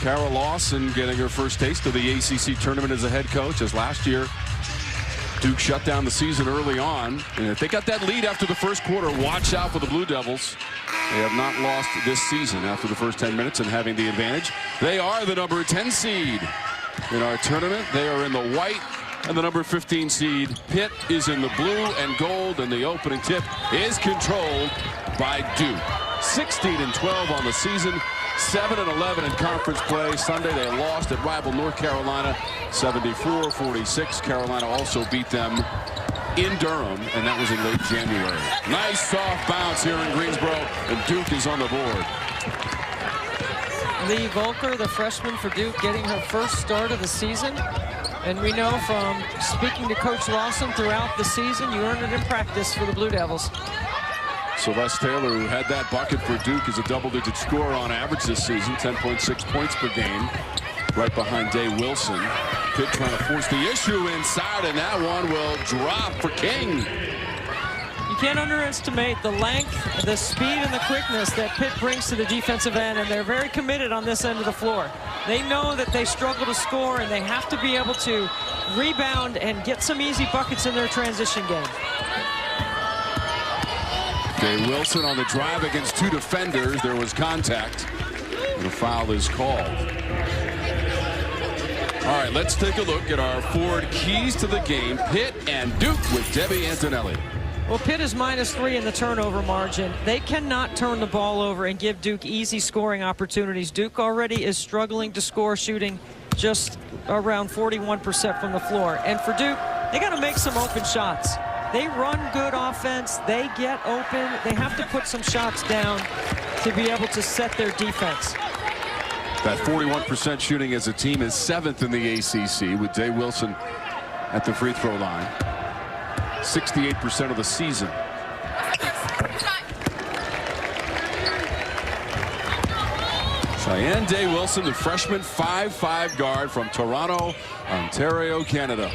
Kara Lawson getting her first taste of the ACC tournament as a head coach, as last year Duke shut down the season early on. And if they got that lead after the first quarter, watch out for the Blue Devils. They have not lost this season after the first 10 minutes and having the advantage. They are the number 10 seed in our tournament. They are in the white and the number 15 seed. Pitt is in the blue and gold, and the opening tip is controlled by Duke. 16-12 on the season, 7-11 in conference play. Sunday they lost at rival North Carolina 74-46. Carolina also beat them in Durham, and that was in late January. Nice soft bounce here in Greensboro, and Duke is on the board. Lee Volker, the freshman for Duke, getting her first start of the season. And we know from speaking to Coach Lawson throughout the season, you earned it in practice for the Blue Devils. Celeste Taylor, who had that bucket for Duke, is a double-digit scorer on average this season, 10.6 points per game, right behind Day-Wilson. Pitt trying to force the issue inside, and that one will drop for King. You can't underestimate the length, the speed, and the quickness that Pitt brings to the defensive end, and they're very committed on this end of the floor. They know that they struggle to score, and they have to be able to rebound and get some easy buckets in their transition game. Day-Wilson on the drive against two defenders. There was contact, and a foul is called. All right, let's take a look at our forward keys to the game. Pitt and Duke with Debbie Antonelli. Well, Pitt is -3 in the turnover margin. They cannot turn the ball over and give Duke easy scoring opportunities. Duke already is struggling to score, shooting just around 41% from the floor. And for Duke, they got to make some open shots. They run good offense. They get open. They have to put some shots down to be able to set their defense. That 41% shooting as a team is 7th in the ACC, with Day-Wilson at the free throw line. 68% of the season. Shayeann Day-Wilson, the freshman 5'5" guard from Toronto, Ontario, Canada.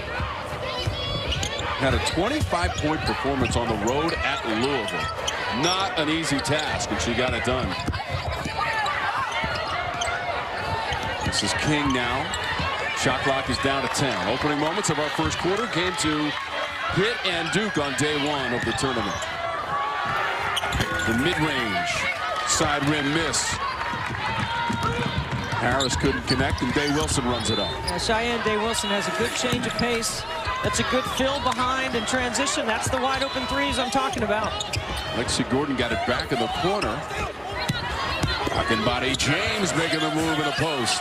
Had a 25-point performance on the road at Louisville. Not an easy task, and she got it done. This is King now. Shot clock is down to 10. Opening moments of our first quarter came to Pitt and Duke on day one of the tournament. The mid-range side rim miss. Harris couldn't connect, and Day-Wilson runs it up. Yeah, Shayeann Day-Wilson has a good change of pace. That's a good fill behind and transition. That's the wide open threes I'm talking about. Lexi Gordon got it back in the corner. Rocking body, James making the move in the post.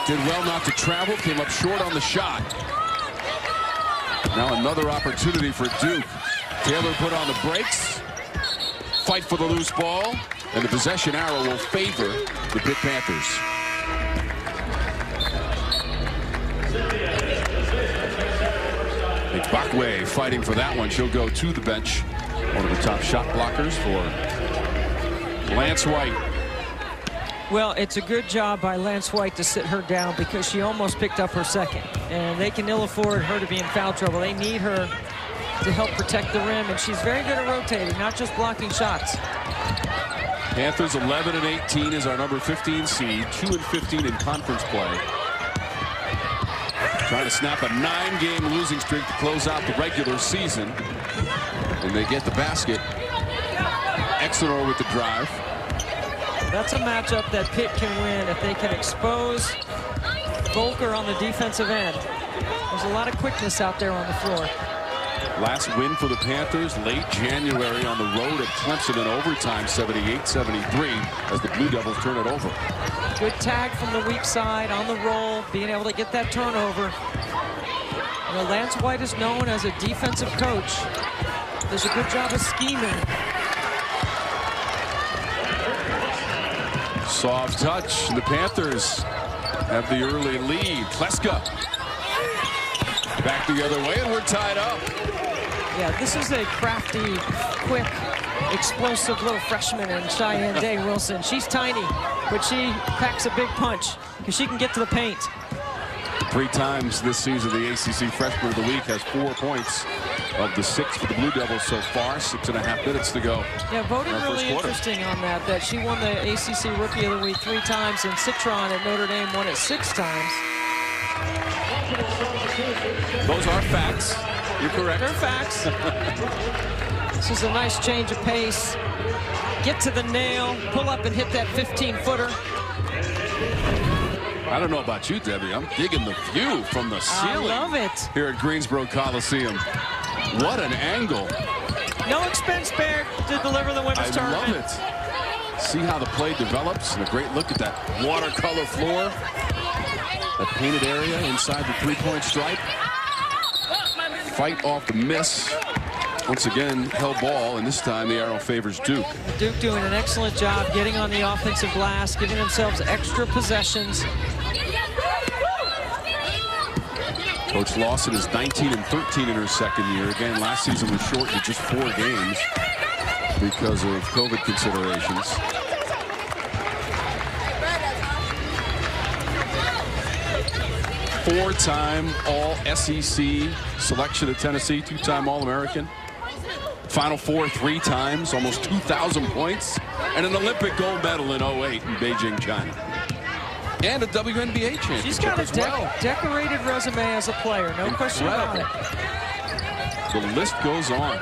Did well not to travel, came up short on the shot. Now another opportunity for Duke. Taylor put on the brakes. Fight for the loose ball, and the possession arrow will favor the Pitt Panthers. Bakwe fighting for that one. She'll go to the bench. One of the top shot blockers for Lance White. Well, it's a good job by Lance White to sit her down, because she almost picked up her second. And they can ill afford her to be in foul trouble. They need her to help protect the rim, and she's very good at rotating, not just blocking shots. Panthers 11-18 is our number 15 seed, 2-15 in conference play. Trying to snap a 9-game losing streak to close out the regular season. And they get the basket. Exeter with the drive. That's a matchup that Pitt can win if they can expose Volker on the defensive end. There's a lot of quickness out there on the floor. Last win for the Panthers late January on the road at Clemson in overtime, 78-73, as the Blue Devils turn it over. Good tag from the weak side on the roll, being able to get that turnover. You know, Lance White is known as a defensive coach. Does a good job of scheming. Soft touch, and the Panthers have the early lead. Kleska back the other way, and we're tied up. Yeah, this is a crafty, quick, explosive little freshman in Shayeann Day-Wilson. She's tiny, but she packs a big punch because she can get to the paint. 3 times this season, the ACC Freshman of the Week has 4 points of the 6 for the Blue Devils so far. 6.5 minutes to go. Yeah, voting really interesting on that she won the ACC Rookie of the Week 3 times, and Citron at Notre Dame won it 6 times. Those are facts. You're correct. They're facts. This is a nice change of pace. Get to the nail, pull up and hit that 15-footer. I don't know about you, Debbie. I'm digging the view from the ceiling. I love it. Here at Greensboro Coliseum. What an angle. No expense spared to deliver the women's tournament. I love it. See how the play develops, and a great look at that watercolor floor. That painted area inside the three-point stripe. Fight off the miss. Once again, held ball, and this time the arrow favors Duke. Duke doing an excellent job getting on the offensive glass, giving themselves extra possessions. Coach Lawson is 19-13 in her second year. Again, last season was shortened to just 4 games because of COVID considerations. Four-time All-SEC selection at Tennessee, 2-time All-American. Final Four 3 times, almost 2,000 points, and an Olympic gold medal in 08 in Beijing, China. And a WNBA championship. She's got a decorated resume as a player, no question about it. The list goes on.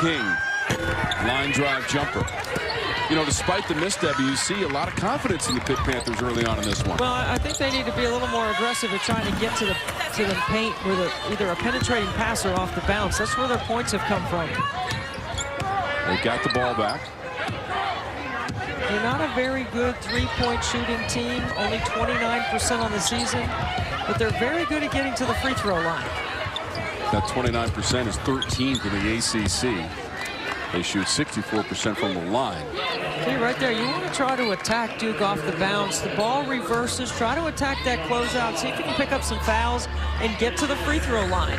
King, line drive jumper. You know, despite the misstep, you see a lot of confidence in the Pitt Panthers early on in this one. Well, I think they need to be a little more aggressive at trying to get to the paint with either a penetrating pass or off the bounce. That's where their points have come from. They got the ball back. They're not a very good three-point shooting team, only 29% on the season, but they're very good at getting to the free throw line. That 29% is 13th in the ACC. They shoot 64% from the line. See, right there, you want to try to attack Duke off the bounce. The ball reverses. Try to attack that closeout. See if you can pick up some fouls and get to the free throw line.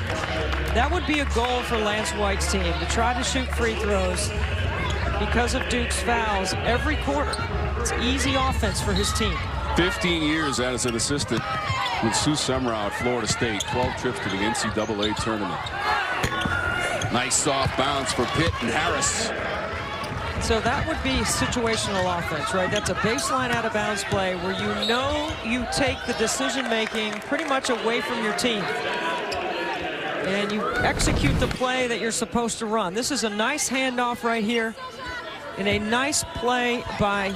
That would be a goal for Lance White's team, to try to shoot free throws because of Duke's fouls every quarter. It's easy offense for his team. 15 years as an assistant with Sue Semrau at Florida State. 12 trips to the NCAA tournament. Nice soft bounce for Pitt and Harris. So that would be situational offense, right? That's a baseline out of bounds play where you know you take the decision making pretty much away from your team. And you execute the play that you're supposed to run. This is a nice handoff right here. And a nice play by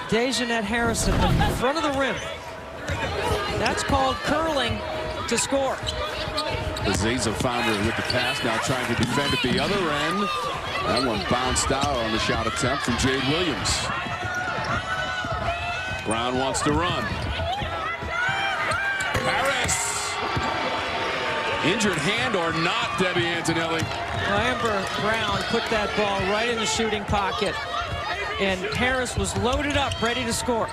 Dejanette Harrison in front of the rim. That's called curling to score. Azeza found her with the pass, now trying to defend at the other end. That one bounced out on the shot attempt from Jade Williams. Brown wants to run. Harris! Injured hand or not, Debbie Antonelli? Well, Amber Brown put that ball right in the shooting pocket, and Harris was loaded up, ready to score.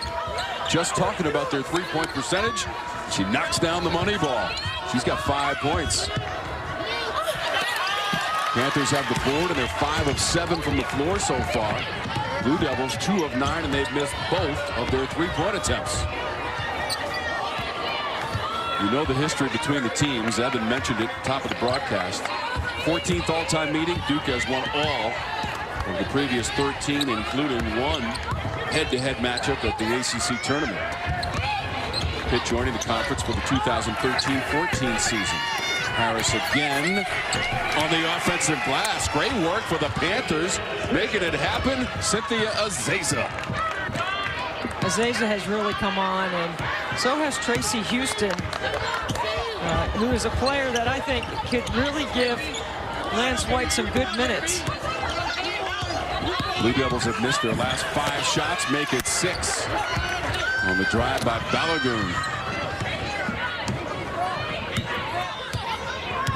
Just talking about their three-point percentage, she knocks down the money ball. She's got 5 points. Panthers have the board, and they're 5 of 7 from the floor so far. Blue Devils 2 of 9, and they've missed both of their three-point attempts. You know the history between the teams. Evan mentioned it at the top of the broadcast. 14th all-time meeting. Duke has won all of the previous 13, including one head-to-head matchup at the ACC tournament. Pitt joining the conference for the 2013-14 season. Harris again on the offensive glass. Great work for the Panthers, making it happen. Cynthia Azeza. Azeza has really come on, and so has Tracy Houston, who is a player that I think could really give Lance White some good minutes. Blue Devils have missed their last 5 shots, make it 6 on the drive by Balogun.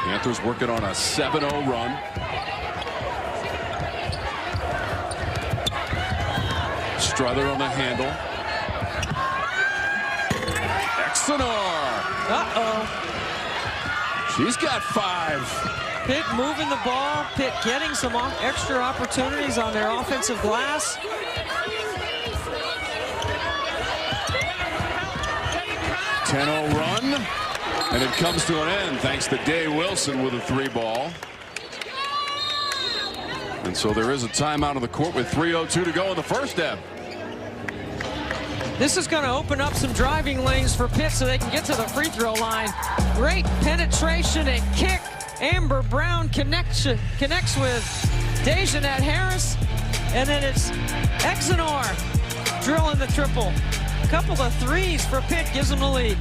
Panthers working on a 7-0 run. Strother on the handle. Exenor. She's got 5. Pitt moving the ball. Pitt getting some extra opportunities on their offensive glass. 10-0 run, and it comes to an end thanks to Day-Wilson with a 3-ball. And so there is a timeout on the court with 3:02 to go in the first half. This is going to open up some driving lanes for Pitt so they can get to the free throw line. Great penetration and kick. Amber Brown connects with Dejanette Harris. And then it's Exenor drilling the triple. A couple of threes for Pitt gives them the lead.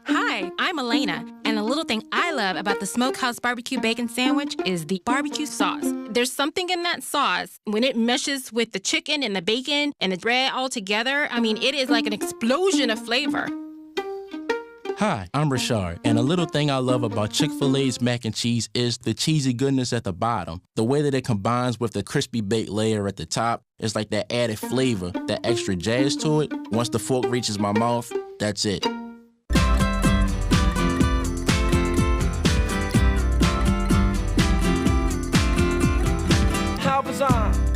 Hi, I'm Elena, and a little thing I love about the Smokehouse Barbecue Bacon Sandwich is the barbecue sauce. There's something in that sauce, when it meshes with the chicken and the bacon and the bread all together, I mean, it is like an explosion of flavor. Hi, I'm Rashard, and a little thing I love about Chick-fil-A's mac and cheese is the cheesy goodness at the bottom. The way that it combines with the crispy baked layer at the top is like that added flavor, that extra jazz to it. Once the fork reaches my mouth, that's it.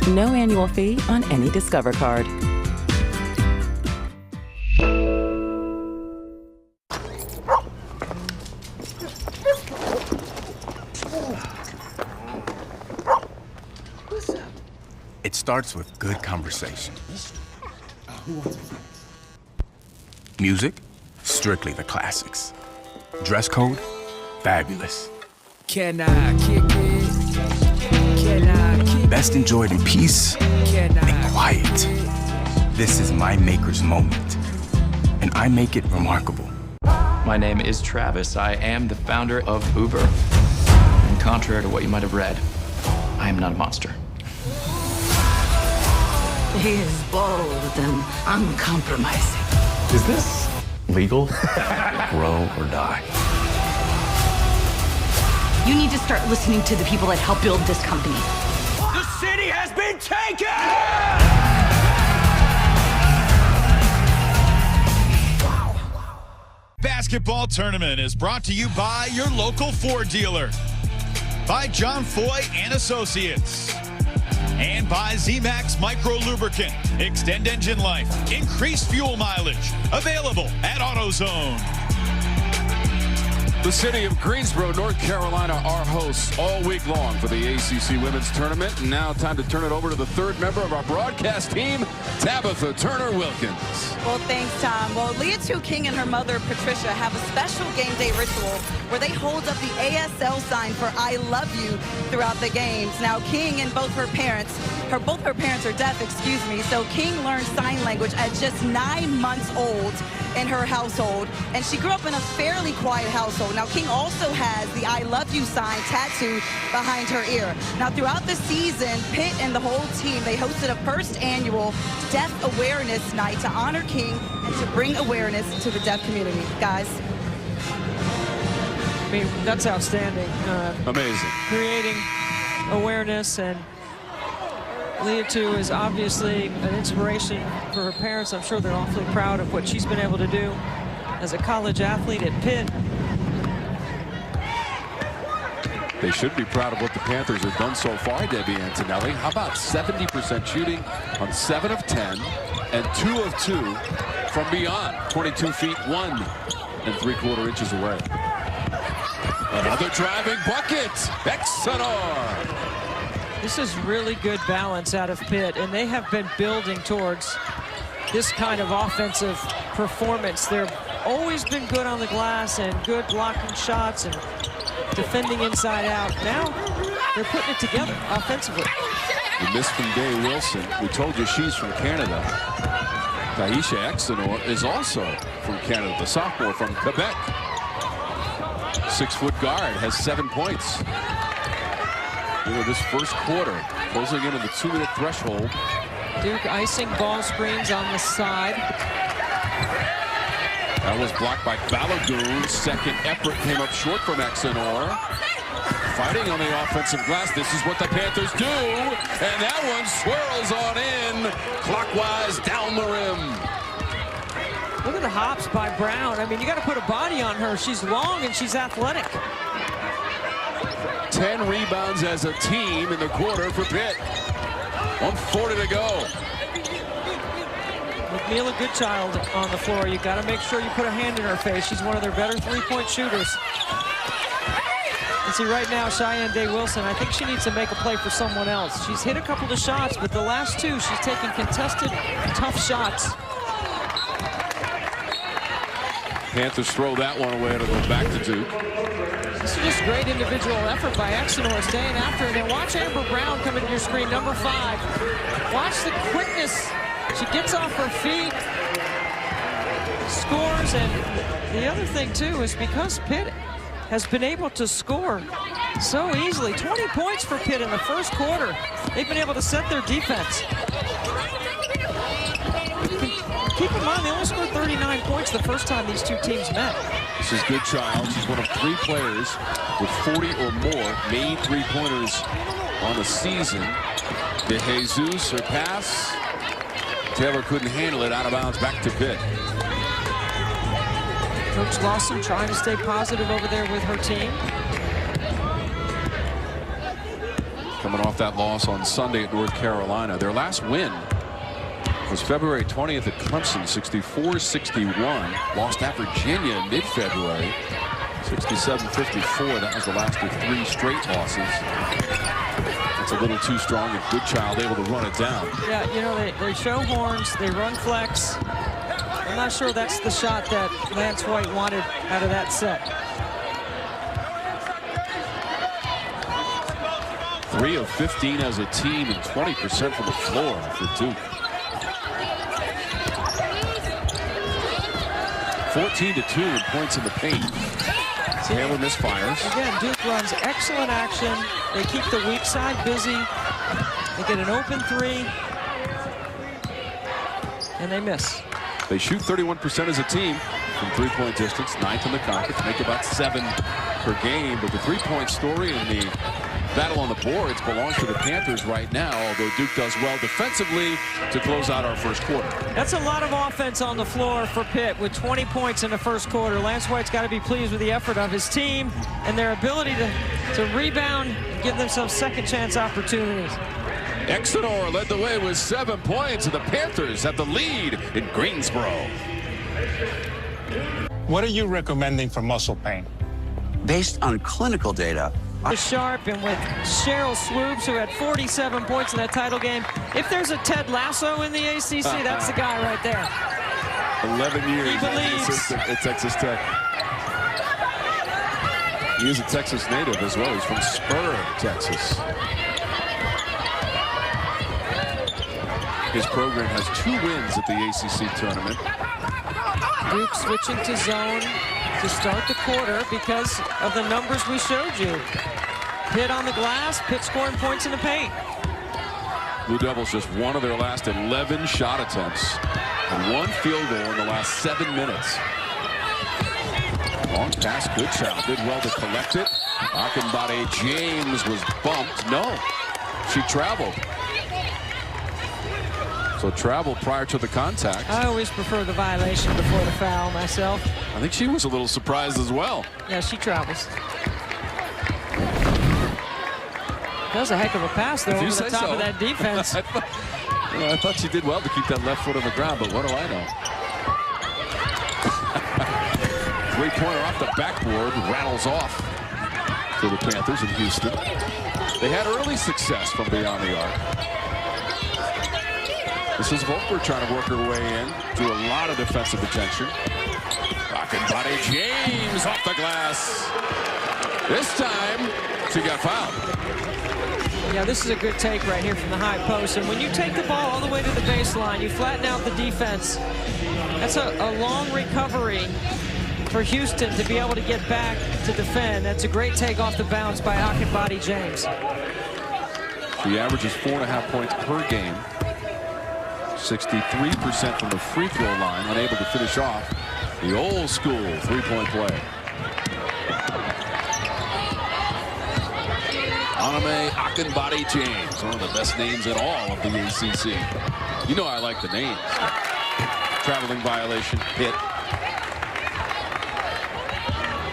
No annual fee on any Discover card. It starts with good conversation. Music, strictly the classics. Dress code, fabulous. Can I kick it? Can I kick it? Best enjoyed in peace and quiet. This is my maker's moment, and I make it remarkable. My name is Travis. I am the founder of Uber. And contrary to what you might have read, I am not a monster. He is bold and uncompromising. Is this legal? Grow or die. You need to start listening to the people that help build this company. The city has been taken! Basketball tournament is brought to you by your local Ford dealer, by John Foy and Associates, and by Z-Max Micro Lubricant. Extend engine life, increase fuel mileage. Available at AutoZone. The city of Greensboro, North Carolina, our hosts all week long for the ACC Women's Tournament. And now time to turn it over to the third member of our broadcast team, Tabitha Turner-Wilkins. Well, thanks, Tom. Well, Liatu King and her mother, Patricia, have a special game day ritual where they hold up the ASL sign for I love you throughout the games. Now, King and both her parents are deaf, excuse me, so King learned sign language at just 9 months old in her household, and she grew up in a fairly quiet household. Now, King also has the I love you sign tattooed behind her ear. Now, throughout the season, Pitt and the whole team, they hosted a first annual Deaf Awareness Night to honor King and to bring awareness to the deaf community. Guys. I mean, that's outstanding. Amazing. Creating awareness, and Liatu is obviously an inspiration for her parents. I'm sure they're awfully proud of what she's been able to do as a college athlete at Pitt. They should be proud of what the Panthers have done so far, Debbie Antonelli. How about 70% shooting on 7 of 10 and 2 of 2 from beyond 22 feet 1 3/4 inches away. Another driving bucket. Exenor. This is really good balance out of Pitt, and they have been building towards this kind of offensive performance. They've always been good on the glass and good blocking shots and defending inside out. Now they're putting it together offensively. The miss from Day-Wilson. We told you she's from Canada. Taisha Exenor is also from Canada, the sophomore from Quebec. 6-foot guard, has 7 points. This first quarter, closing in on the 2-minute threshold. Duke icing ball screens on the side. That was blocked by Balagoon. Second effort came up short from Exenor. Fighting on the offensive glass. This is what the Panthers do. And that one swirls on in, clockwise down the rim. Look at the hops by Brown. I mean, you got to put a body on her. She's long and she's athletic. 10 rebounds as a team in the quarter for Pitt. 1:40 to go. With Mila Goodchild on the floor, you got to make sure you put a hand in her face. She's one of their better three-point shooters. And see, right now, Shayeann Day-Wilson, I think she needs to make a play for someone else. She's hit a couple of shots, but the last two, she's taking contested, tough shots. Panthers throw that one away to go back to Duke. This is just great individual effort by Exeter staying after it. And watch Amber Brown come into your screen, number 5. Watch the quickness. She gets off her feet, scores, and the other thing, too, is because Pitt has been able to score so easily. 20 points for Pitt in the first quarter. They've been able to set their defense. Keep in mind, they only scored 39 points the first time these two teams met. This is Goodchild. She's one of 3 players with 40 or more made three-pointers on the season. De Jesus, her pass. Taylor couldn't handle it, out of bounds, back to Pitt. Coach Lawson trying to stay positive over there with her team. Coming off that loss on Sunday at North Carolina. Their last win was February 20th at Clemson, 64-61. Lost at Virginia in mid-February, 67-54. That was the last of 3 straight losses. It's a little too strong, and Goodchild able to run it down. Yeah, you know, they show horns, they run flex. I'm not sure that's the shot that Lance White wanted out of that set. 3 of 15 as a team and 20% from the floor for Duke. 14-2 in points in the paint. Taylor misfires. Again, Duke runs excellent action. They keep the weak side busy. They get an open 3. And they miss. They shoot 31% as a team from three-point distance, 9th in the conference, make about 7 per game. But the three-point story and the battle on the boards belongs to the Panthers right now, although Duke does well defensively to close out our first quarter. That's a lot of offense on the floor for Pitt with 20 points in the first quarter. Lance White's got to be pleased with the effort of his team and their ability to rebound and give themselves second chance opportunities. Exeter led the way with 7 points, and the Panthers have the lead in Greensboro. What are you recommending for muscle pain? Based on clinical data, Sharp and with Cheryl Swoops, who had 47 points in that title game. If there's a Ted Lasso in the ACC, that's the guy right there. 11 years he believes. At Texas Tech. He is a Texas native as well. He's from Spur, Texas. His program has 2 wins at the ACC tournament. Duke switching to zone to start the quarter because of the numbers we showed you. Pitt on the glass, Pitt scoring points in the paint. Blue Devils just one of their last 11 shot attempts and 1 field goal in the last 7 minutes. Long pass, Goodchild did well to collect it. Akinbade James was bumped. No, she traveled. So travel prior to the contact. I always prefer the violation before the foul myself. I think she was a little surprised as well. Yeah, she travels. That was a heck of a pass, though, over the top of that defense. I thought she did well to keep that left foot on the ground, but what do I know? 3-pointer off the backboard, rattles off for the Panthers in Houston. They had early success from beyond the arc. This is Volker trying to work her way in, do a lot of defensive attention. Akinbade James off the glass. This time, she got fouled. Yeah, this is a good take right here from the high post. And when you take the ball all the way to the baseline, you flatten out the defense. That's a long recovery for Houston to be able to get back to defend. That's a great take off the bounce by Akinbade James. She averages 4.5 points per game. 63% from the free throw line, unable to finish off the old school 3-point play. Anime Akinbade James, one of the best names in all of the ACC. You know I like the names. Traveling violation, hit.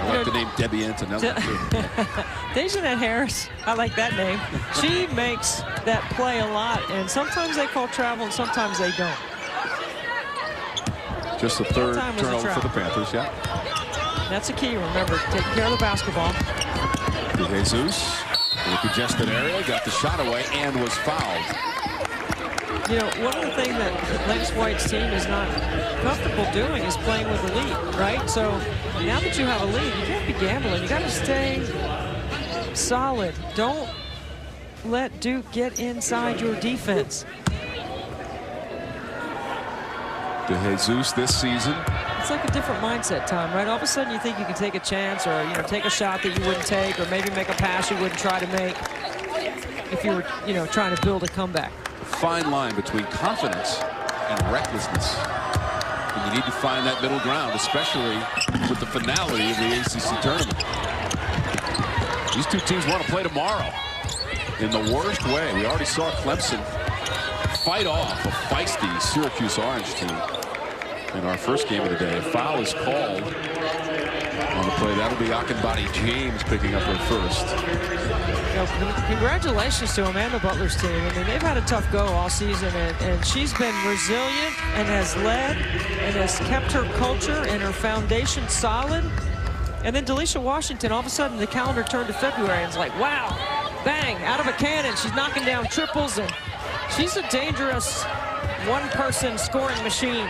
I like the name Debbie Antonelli, too. Dejanette Harris, I like that name. She makes that play a lot, and sometimes they call travel and sometimes they don't. Just the third turnover for the Panthers, yeah. That's a key, remember, taking care of the basketball. Jesus in a congested area, got the shot away and was fouled. You know, one of the things that Lance White's team is not comfortable doing is playing with a lead, right? So now that you have a lead, you can't be gambling. You got to stay solid. Don't let Duke get inside your defense. DeJesus this season. It's like a different mindset, Tom, right? All of a sudden you think you can take a chance or, you know, take a shot that you wouldn't take or maybe make a pass you wouldn't try to make if you were, you know, trying to build a comeback. Fine line between confidence and recklessness. And you need to find that middle ground, especially with the finality of the ACC tournament. These two teams want to play tomorrow in the worst way. We already saw Clemson fight off a feisty Syracuse Orange team in our first game of the day. A foul is called on the play. That'll be Akinbadi James picking up her first. You know, congratulations to Amanda Butler's team. I mean, they've had a tough go all season, and she's been resilient and has led and has kept her culture and her foundation solid. And then Delisha Washington, all of a sudden the calendar turned to February and it's like, wow, bang, out of a cannon. She's knocking down triples, and she's a dangerous one-person scoring machine.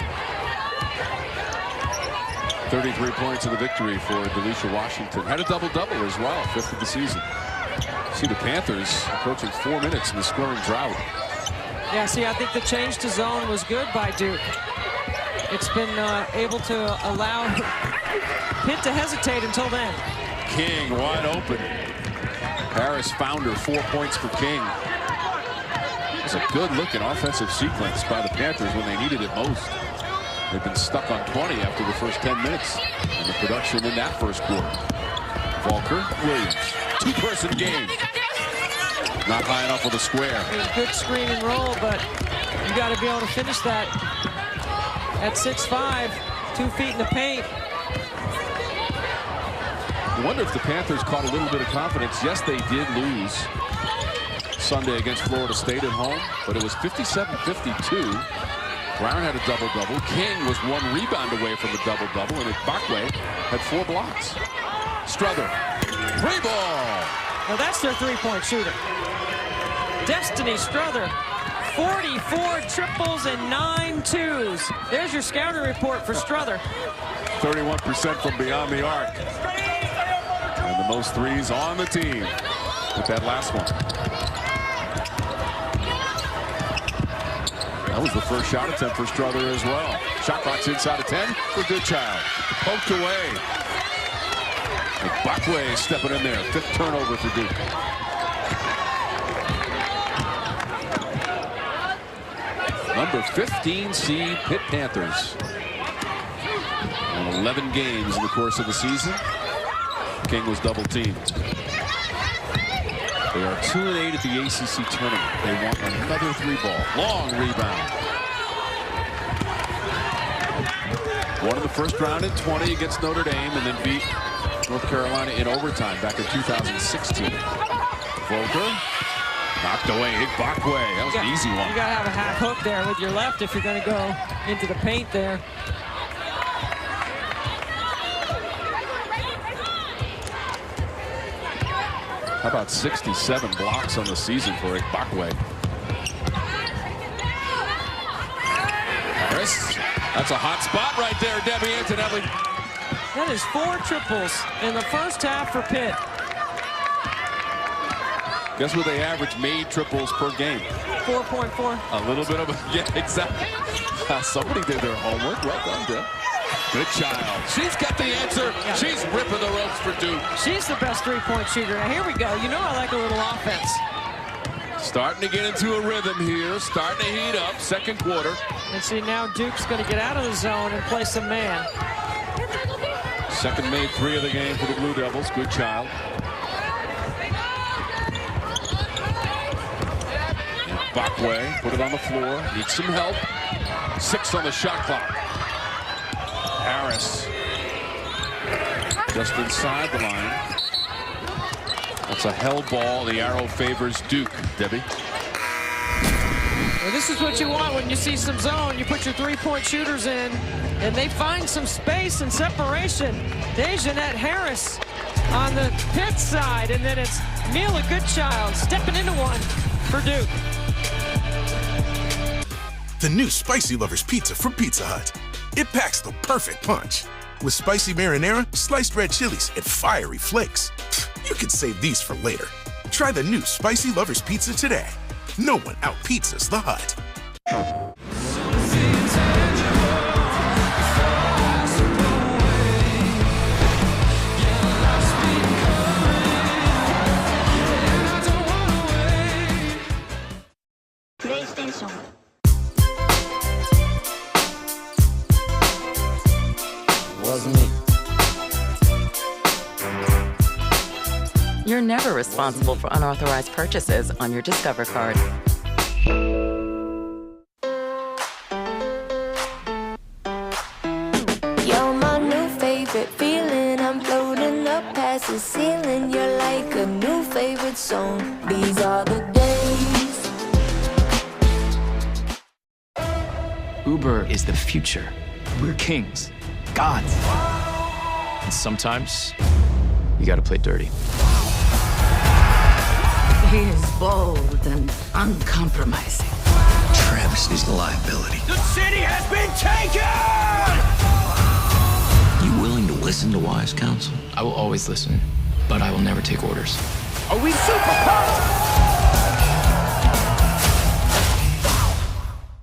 33 points in the victory for Delisha Washington. Had a double-double as well, 5th of the season. See the Panthers approaching 4 minutes in the scoring drought. Yeah, see, I think the change to zone was good by Duke. It's been able to allow Pitt to hesitate until then. King wide open. Harris found her, 4 points for King. It was a good-looking offensive sequence by the Panthers when they needed it most. They've been stuck on 20 after the first 10 minutes, and the production in that first quarter. Volker, Williams, two-person game. Not high enough with a square. Good screen and roll, but you got to be able to finish that at 6'5", 2 feet in the paint. I wonder if the Panthers caught a little bit of confidence. Yes, they did lose Sunday against Florida State at home, but it was 57-52. Brown had a double-double. King was 1 rebound away from a double-double, and Bakwe had 4 blocks. Strother, 3 ball. Now that's their three-point shooter. Destiny Strother, 44 triples and 9 twos. There's your scouting report for Strother. 31% from beyond the arc. And the most threes on the team with that last one. That was the first shot attempt for Strother as well. Shot clock's inside of 10 for Goodchild. Poked away. And Bakwe stepping in there. 5th turnover for Duke. Number 15 seed Pitt Panthers. In 11 games in the course of the season, King was double teamed. They are 2-8 at the ACC tournament. They want another 3-ball. Long rebound. Won in the first round in 20 against Notre Dame and then beat North Carolina in overtime back in 2016. Volker knocked away Bakwe. That was an easy one. You got to have a half hook there with your left if you're going to go into the paint there. How about 67 blocks on the season for Bakwe? Harris, that's a hot spot right there, Debbie Antonelli. That is 4 triples in the first half for Pitt. Guess what they average made triples per game? 4.4. A little bit of a, yeah, exactly. Somebody did their homework. Well done, Deb. Goodchild. She's got the answer. Yeah. She's ripping the ropes for Duke. She's the best 3-point shooter. Now here we go. You know I like a little offense. Starting to get into a rhythm here. Starting to heat up. Second quarter. And see, now Duke's going to get out of the zone and play some man. Second made 3 of the game for the Blue Devils. Goodchild. And Bakwe put it on the floor. Needs some help. 6 on the shot clock. Harris. just inside the line. That's a held ball. The arrow favors Duke. Debbie. Well, this is what you want when you see some zone. You put your three-point shooters in, and they find some space and separation. Dejanette Harris on the Pitt side, and then it's Mila Goodchild stepping into one for Duke. The new Spicy Lovers Pizza from Pizza Hut. It packs the perfect punch. With spicy marinara, sliced red chilies, and fiery flakes. You could save these for later. Try the new Spicy Lovers Pizza today. No one out-pizzas the Hut. PlayStation. Wasn't me. You're never responsible for unauthorized purchases on your Discover card. You're my new favorite feeling. I'm floating up past the ceiling. You're like a new favorite song. These are the days. Uber is the future. We're kings, gods. And sometimes, you gotta play dirty. He is bold and uncompromising. Travis is the liability. The city has been taken! You willing to listen to wise counsel? I will always listen, but I will never take orders. Are we super pumped?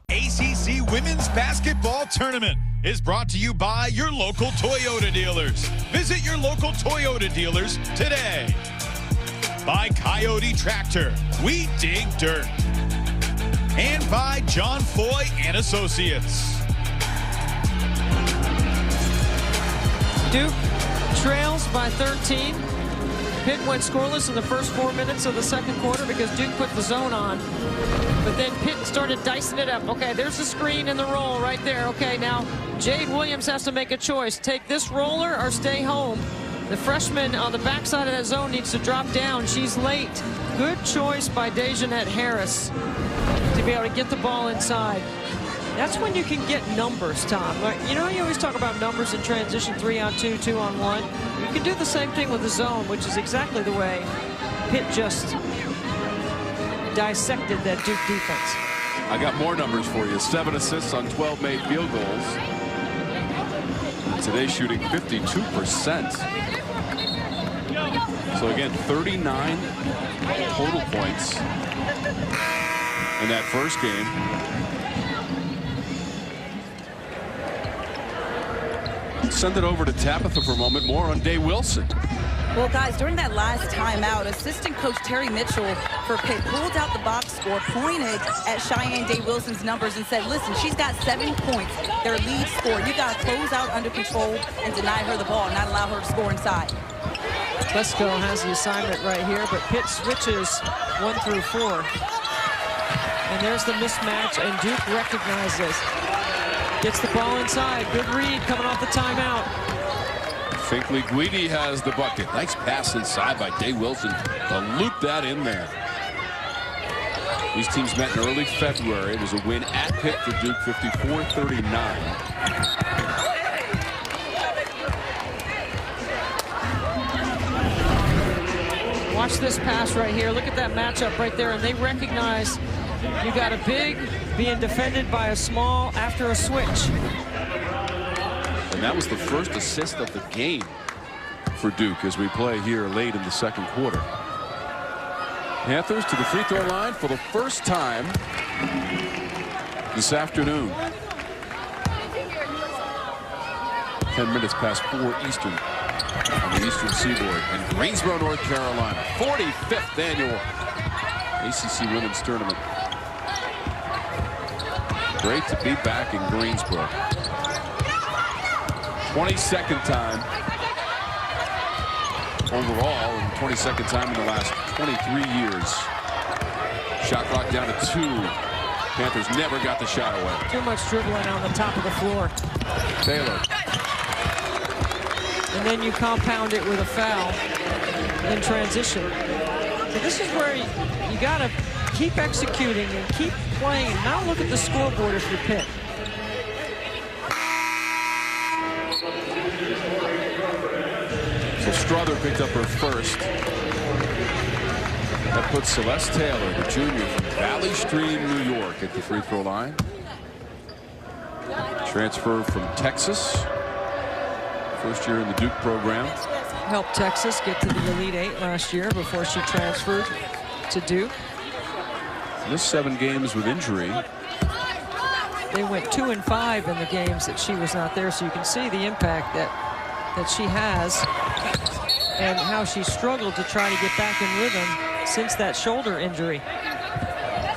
ACC Women's Basketball Tournament is brought to you by your local Toyota dealers. Visit your local Toyota dealers today. By Coyote Tractor, we dig dirt. And by John Foy and Associates. Duke trails by 13. Pitt went scoreless in the first 4 minutes of the second quarter because Duke put the zone on. But then Pitt started dicing it up. Okay, there's the screen and the roll right there. Okay, now Jade Williams has to make a choice. Take this roller or stay home. The freshman on the backside of that zone needs to drop down. She's late. Good choice by Dejanette Harris to be able to get the ball inside. That's when you can get numbers, Tom. Like, you know, you always talk about numbers in transition, 3-on-2, 2-on-1. You can do the same thing with the zone, which is exactly the way Pitt just dissected that Duke defense. I got more numbers for you. 7 assists on 12 made field goals. Today shooting 52%. So again, 39 total points in that first game. Send it over to Tabitha for a moment. More on Day-Wilson. Well, guys, during that last timeout, assistant coach Terry Mitchell for Pitt pulled out the box score, pointed at Shayeann Day-Wilson's numbers and said, listen, she's got 7 points, their lead score. You got to close out under control and deny her the ball and not allow her to score inside. Westphal has the assignment right here, but Pitt switches 1 through 4. And there's the mismatch, and Duke recognizes. Gets the ball inside. Good read coming off the timeout. Finkley Guidi has the bucket. Nice pass inside by Day-Wilson to loop that in there. These teams met in early February. It was a win at Pitt for Duke, 54-39. Watch this pass right here. Look at that matchup right there, and they recognize you got a big being defended by a small after a switch. And that was the first assist of the game for Duke as we play here late in the second quarter. Panthers to the free throw line for the first time this afternoon. 10 minutes past 4 Eastern on the Eastern Seaboard in Greensboro, North Carolina. 45th annual ACC Women's Tournament. Great to be back in Greensboro. 22nd time overall, and 22nd time in the last 23 years. Shot clock down to 2. Panthers never got the shot away. Too much dribbling on the top of the floor. Taylor. and then you compound it with a foul in transition. So this is where you got to keep executing and keep playing. Now look at the scoreboard if you're Pitt. So Strother picked up her first. That puts Celeste Taylor, the junior from Valley Stream, New York, at the free throw line. Transfer from Texas. First year in the Duke program. Helped Texas get to the Elite Eight last year before she transferred to Duke. Missed 7 games with injury. They went 2-5 in the games that she was not there, so you can see the impact that she has and how she struggled to try to get back in rhythm since that shoulder injury. A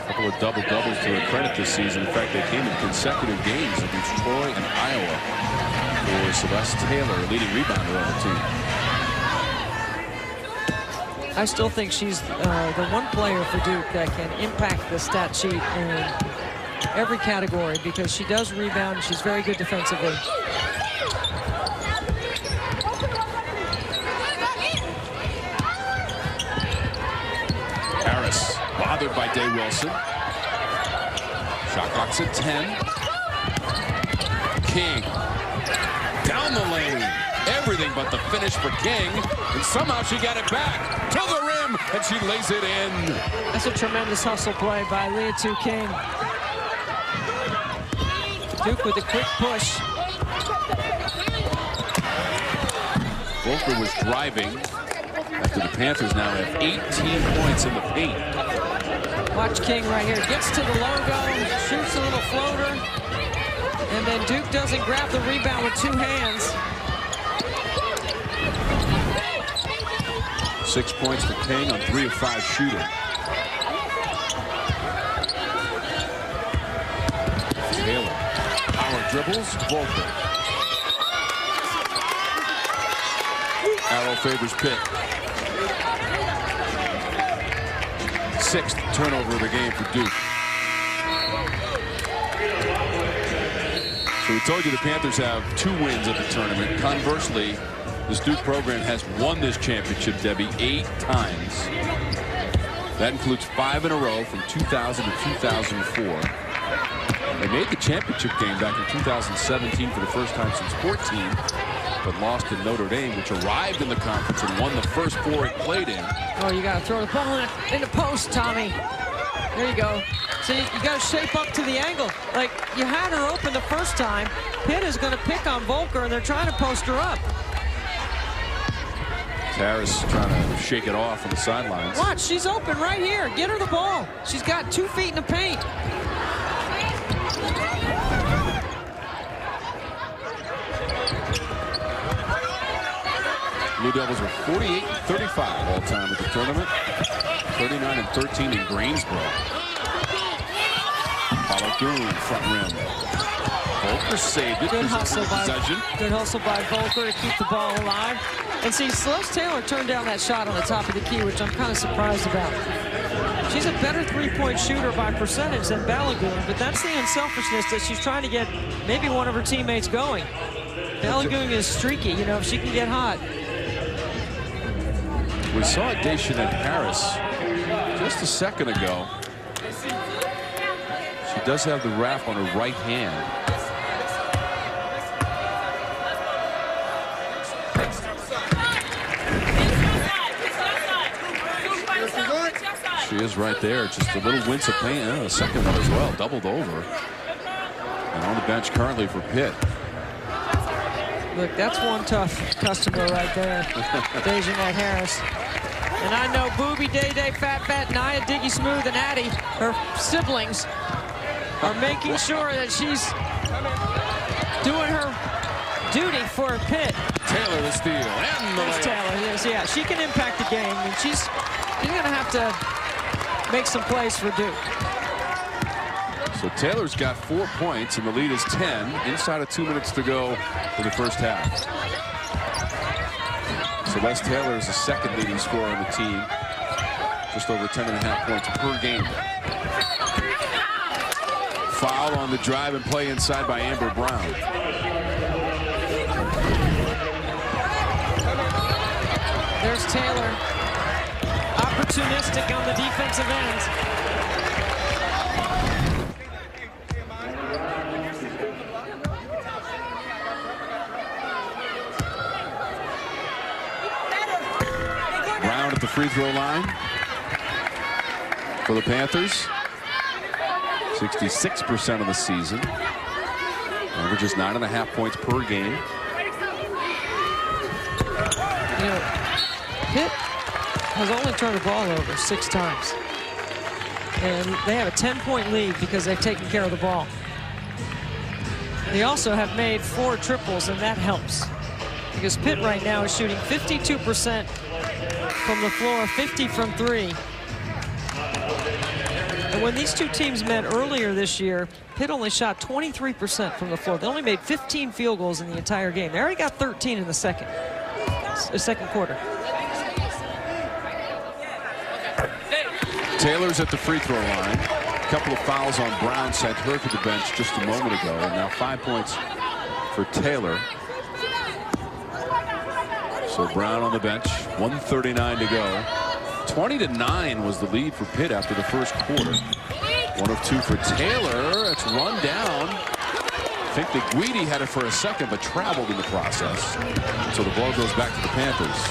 couple of double-doubles to her credit this season. In fact, they came in consecutive games against Troy and Iowa for Celeste Taylor, leading rebounder on the team. I still think she's the one player for Duke that can impact the stat sheet in every category because she does rebound and she's very good defensively. Harris bothered by Day-Wilson. Shot clock's at 10. King down the lane. Everything but the finish for King. And somehow she got it back to the rim and she lays it in. That's a tremendous hustle play by Liatu King. Duke with a quick push. Volker was driving after the Panthers now have 18 points in the paint. Watch King right here. Gets to the logo, shoots a little floater, and then Duke doesn't grab the rebound with 2 hands. 6 points for King on 3 of 5 shooting. Taylor. Power dribbles. Volker. Arrow favors Pitt. 6th turnover of the game for Duke. So we told you the Panthers have 2 wins at the tournament. Conversely, this Duke program has won this championship, Debbie, 8 times. That includes 5 in a row from 2000 to 2004. They made the championship game back in 2017 for the first time since 14, but lost to Notre Dame, which arrived in the conference and won the first 4 it played in. Oh, you got to throw the ball in the post, Tommy. There you go. So you got to shape up to the angle. Like, you had her open the first time. Pitt is going to pick on Volker, and they're trying to post her up. Harris trying to shake it off on the sidelines. Watch, she's open right here. Get her the ball. She's got 2 feet in the paint. Blue Devils were 48-35 all time at the tournament. 39-13 in Greensboro. Balogun front rim. Volker saved it. Good hustle by Volker to keep the ball alive. And see, Celeste Taylor turned down that shot on the top of the key, which I'm kind of surprised about. She's a better 3-point shooter by percentage than Balogun, but that's the unselfishness that she's trying to get maybe one of her teammates going. Balogun is streaky, you know, if she can get hot. We saw Shayeann Harris just a second ago. She does have the wrap on her right hand. She is right there. Just a little wince of pain. A second one as well. Doubled over. And on the bench currently for Pitt. Look, that's one tough customer right there. Shayeann Harris. And I know Booby, Day-Day, Fat, Nia, Diggy Smooth, and Addie, her siblings, are making sure that she's doing her duty for Pitt. Taylor the steal. And the layup. Taylor, yes, yeah. She can impact the game, and she's going to have to make some plays for Duke. So Taylor's got 4 points, and the lead is 10. Inside of 2 minutes to go for the first half. Celeste Taylor is the second leading scorer on the team. Just over 10.5 points per game. Foul on the drive and play inside by Amber Brown. There's Taylor. Opportunistic on the defensive end. Brown at the free throw line for the Panthers. 66% of the season. Averages 9.5 points per game. You know, Pitt has only turned the ball over 6 times. And they have a 10-point lead because they've taken care of the ball. They also have made 4 triples, and that helps. Because Pitt right now is shooting 52% from the floor, 50 from 3. And when these two teams met earlier this year, Pitt only shot 23% from the floor. They only made 15 field goals in the entire game. They already got 13 in the second quarter. Taylor's at the free throw line. A couple of fouls on Brown sent her to the bench just a moment ago. And now 5 points for Taylor. So Brown on the bench, 1:39 to go. 20-9 was the lead for Pitt after the first quarter. 1 of 2 for Taylor. It's run down. I think the Guidi had it for a second, but traveled in the process. So the ball goes back to the Panthers.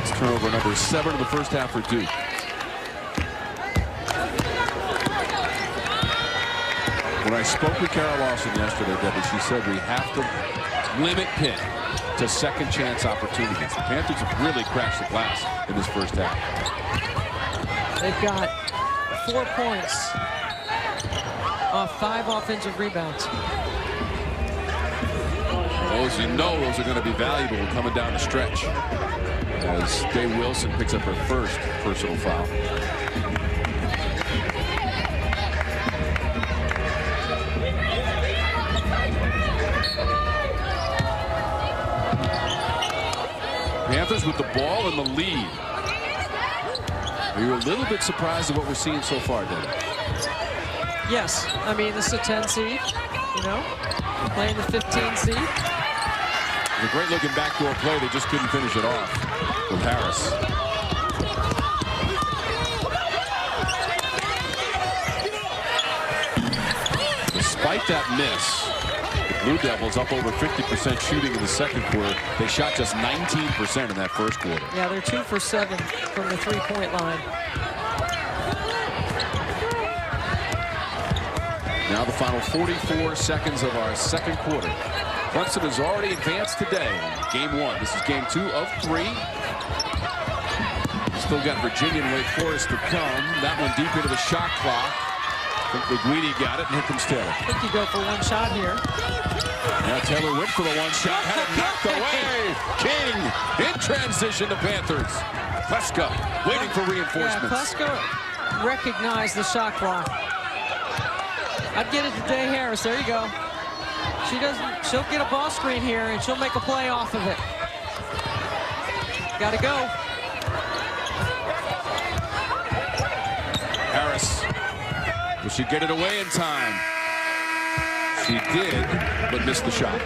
It's turnover number 7 in the first half for Duke. When I spoke with Carol Lawson yesterday, Debbie, she said we have to limit Pitt to second chance opportunities. The Panthers have really crashed the glass in this first half. They've got 4 points off 5 offensive rebounds. Those, you know, those are going to be valuable coming down the stretch as Day-Wilson picks up her first personal foul. Panthers with the ball in the lead. Are you a little bit surprised at what we're seeing so far, David? Yes. I mean, this is a 10 seed, you know, playing the 15 seed. A great looking backdoor play. They just couldn't finish it off with Harris. Despite that miss, Blue Devils up over 50% shooting in the second quarter. They shot just 19% in that first quarter. Yeah, they're 2 for 7 from the 3-point line. Now the final 44 seconds of our second quarter. Clemson has already advanced today. Game 1. This is game 2 of 3. Still got Virginia and Wake Forest to come. That one deep into the shot clock. I think Guidi got it, and here comes Taylor. I think you go for one shot here. Now Taylor went for the one shot, had it knocked away. King in transition to Panthers. Pleska waiting for reinforcements. Yeah, Pleska recognized the shot clock. I'd get it to Day Harris. There you go. She doesn't. She'll get a ball screen here, and she'll make a play off of it. Got to go. Harris. Will she get it away in time? She did, but missed the shot.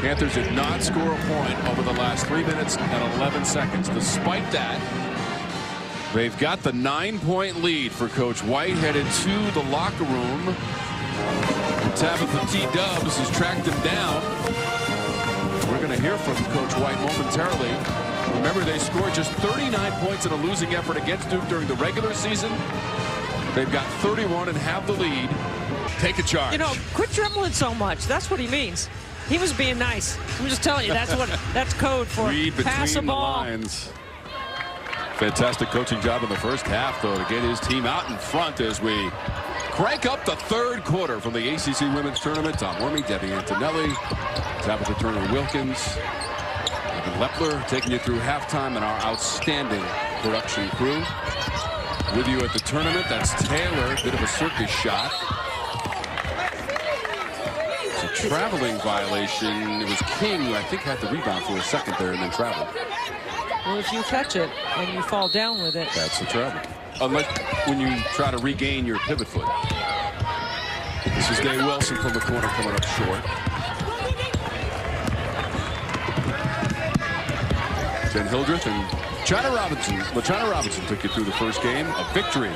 Panthers did not score a point over the last 3 minutes and 11 seconds. Despite that, they've got the 9-point lead for Coach White headed to the locker room. Tabitha T-Dubs has tracked him down. We're going to hear from Coach White momentarily. Remember, they scored just 39 points in a losing effort against Duke during the regular season. They've got 31 and have the lead. Take a charge. You know, quit dribbling so much. That's what he means. He was being nice. I'm just telling you, that's code for pass a ball. Lines. Fantastic coaching job in the first half, though, to get his team out in front as we crank up the third quarter from the ACC Women's Tournament. Tom Wormy, Debbie Antonelli, Tabitha Turner-Wilkins, Evan Lepler taking you through halftime, and our outstanding production crew. With you at the tournament, that's Taylor, bit of a circus shot. It's a traveling violation. It was King who I think had the rebound for a second there and then traveled. Well, if you catch it and you fall down with it. That's the travel. Unless when you try to regain your pivot foot. This is Day-Wilson from the corner coming up short. Jen Hildreth and LaChina Robinson took you through the first game. A victory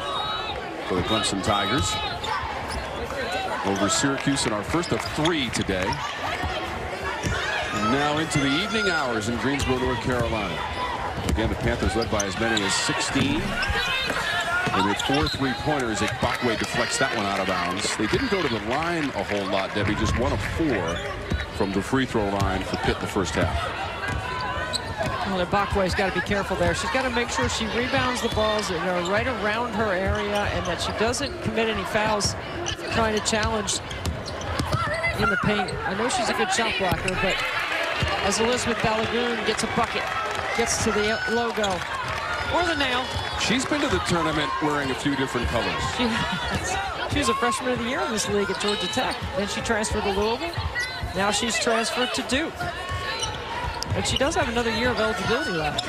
for the Clemson Tigers over Syracuse in our first of 3 today. And now into the evening hours in Greensboro, North Carolina. Again, the Panthers led by as many as 16. And with 4 3-pointers, Bakwe deflects that one out of bounds. They didn't go to the line a whole lot, Debbie. Just 1 of 4 from the free throw line for Pitt in the first half. Well, Bakwe's got to be careful there. She's got to make sure she rebounds the balls that are right around her area and that she doesn't commit any fouls trying to challenge in the paint. I know she's a good shot blocker, but as Elizabeth Balagoon gets a bucket, gets to the logo or the nail. She's been to the tournament wearing a few different colors. She was a freshman of the year in this league at Georgia Tech. Then she transferred to Louisville. Now she's transferred to Duke. And she does have another year of eligibility left.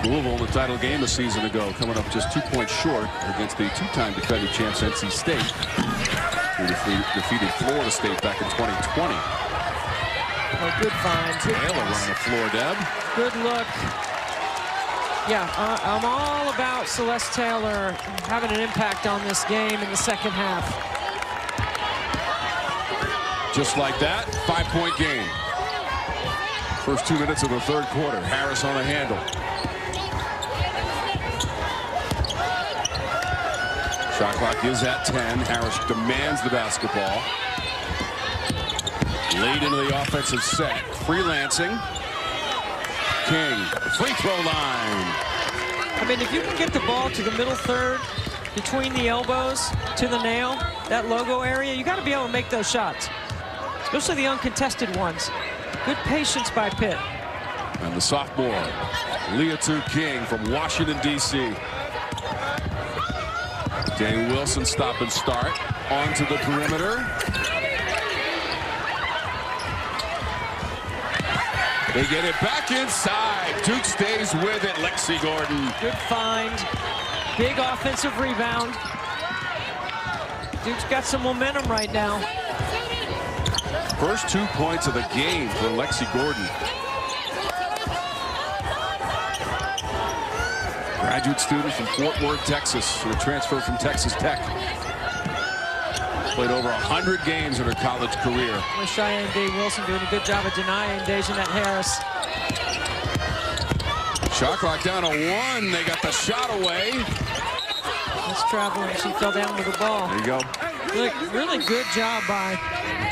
Louisville in the title game a season ago, coming up just 2 points short against the 2-time defending champs NC State, who defeated Florida State back in 2020. Oh, good find. Taylor on the floor, Deb. Good look. Yeah, I'm all about Celeste Taylor having an impact on this game in the second half. Just like that, 5-point game. First 2 minutes of the third quarter. Harris on the handle. Shot clock is at 10. Harris demands the basketball. Late into the offensive set. Freelancing. King, free throw line. I mean, if you can get the ball to the middle third, between the elbows to the nail, that logo area, you got to be able to make those shots, especially the uncontested ones. Good patience by Pitt. And the sophomore, Liatu King from Washington, D.C. Day-Wilson stop and start. Onto the perimeter. They get it back inside. Duke stays with it. Lexi Gordon. Good find. Big offensive rebound. Duke's got some momentum right now. First 2 points of the game for Lexi Gordon. Graduate student from Fort Worth, Texas, who transferred from Texas Tech. Played over 100 games in her college career. With Shayeann Day-Wilson doing a good job of denying Dejanette Harris. Shot clock down to 1. They got the shot away. That's traveling. She fell down with the ball. There you go. Really good job by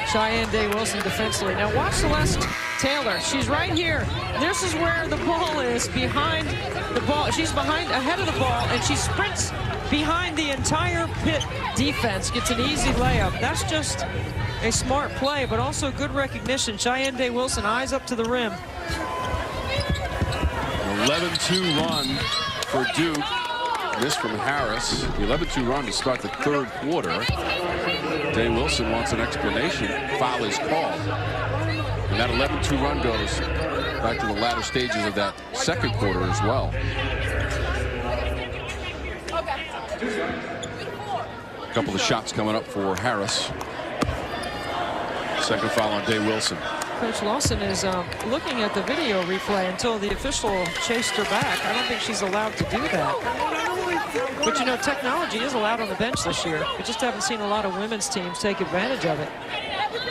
Shayeann Day-Wilson defensively. Now watch Celeste Taylor. She's right here. This is where the ball is, behind the ball. She's ahead of the ball, and she sprints behind the entire Pitt defense. Gets an easy layup. That's just a smart play, but also good recognition. Shayeann Day-Wilson, eyes up to the rim. 11-2 run for Duke. Miss from Harris. The 11-2 run to start the third quarter. Day-Wilson wants an explanation. Foul is called. And that 11-2 run goes back to the latter stages of that second quarter as well. A couple of shots coming up for Harris. Second foul on Day-Wilson. Coach Lawson is looking at the video replay until the official chased her back. I don't think she's allowed to do that. But, you know, technology is allowed on the bench this year. We just haven't seen a lot of women's teams take advantage of it.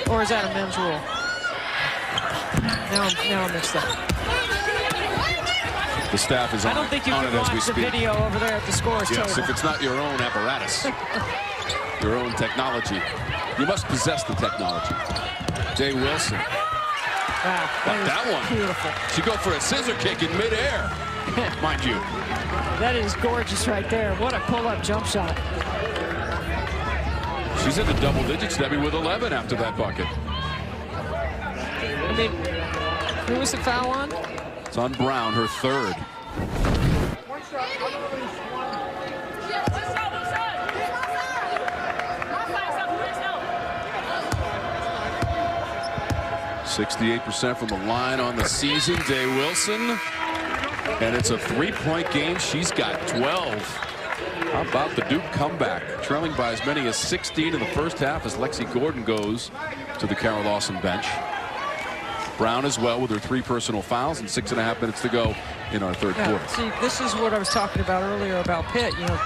Or is that a men's rule? Now I'm mixed up. The staff is on, I don't think you on can it as we watch the speak. video over there at the scores Yes, table. if it's not your own apparatus, your own technology. You must possess the technology. Day-Wilson. Wow, that one. Beautiful. She go for a scissor kick in midair, mind you. That is gorgeous right there. What a pull-up jump shot. She's in the double digits, Debbie, with 11 after that bucket. I mean, who was the foul on? It's on Brown, her third. .68% from the line on the season. Day-Wilson. And it's a three-point game. She's got 12. How about the Duke comeback? Trailing by as many as 16 in the first half as Lexi Gordon goes to the Carol Lawson bench. Brown as well with her 3 personal fouls and 6.5 minutes to go in our third quarter. See, this is what I was talking about earlier about Pitt, you know,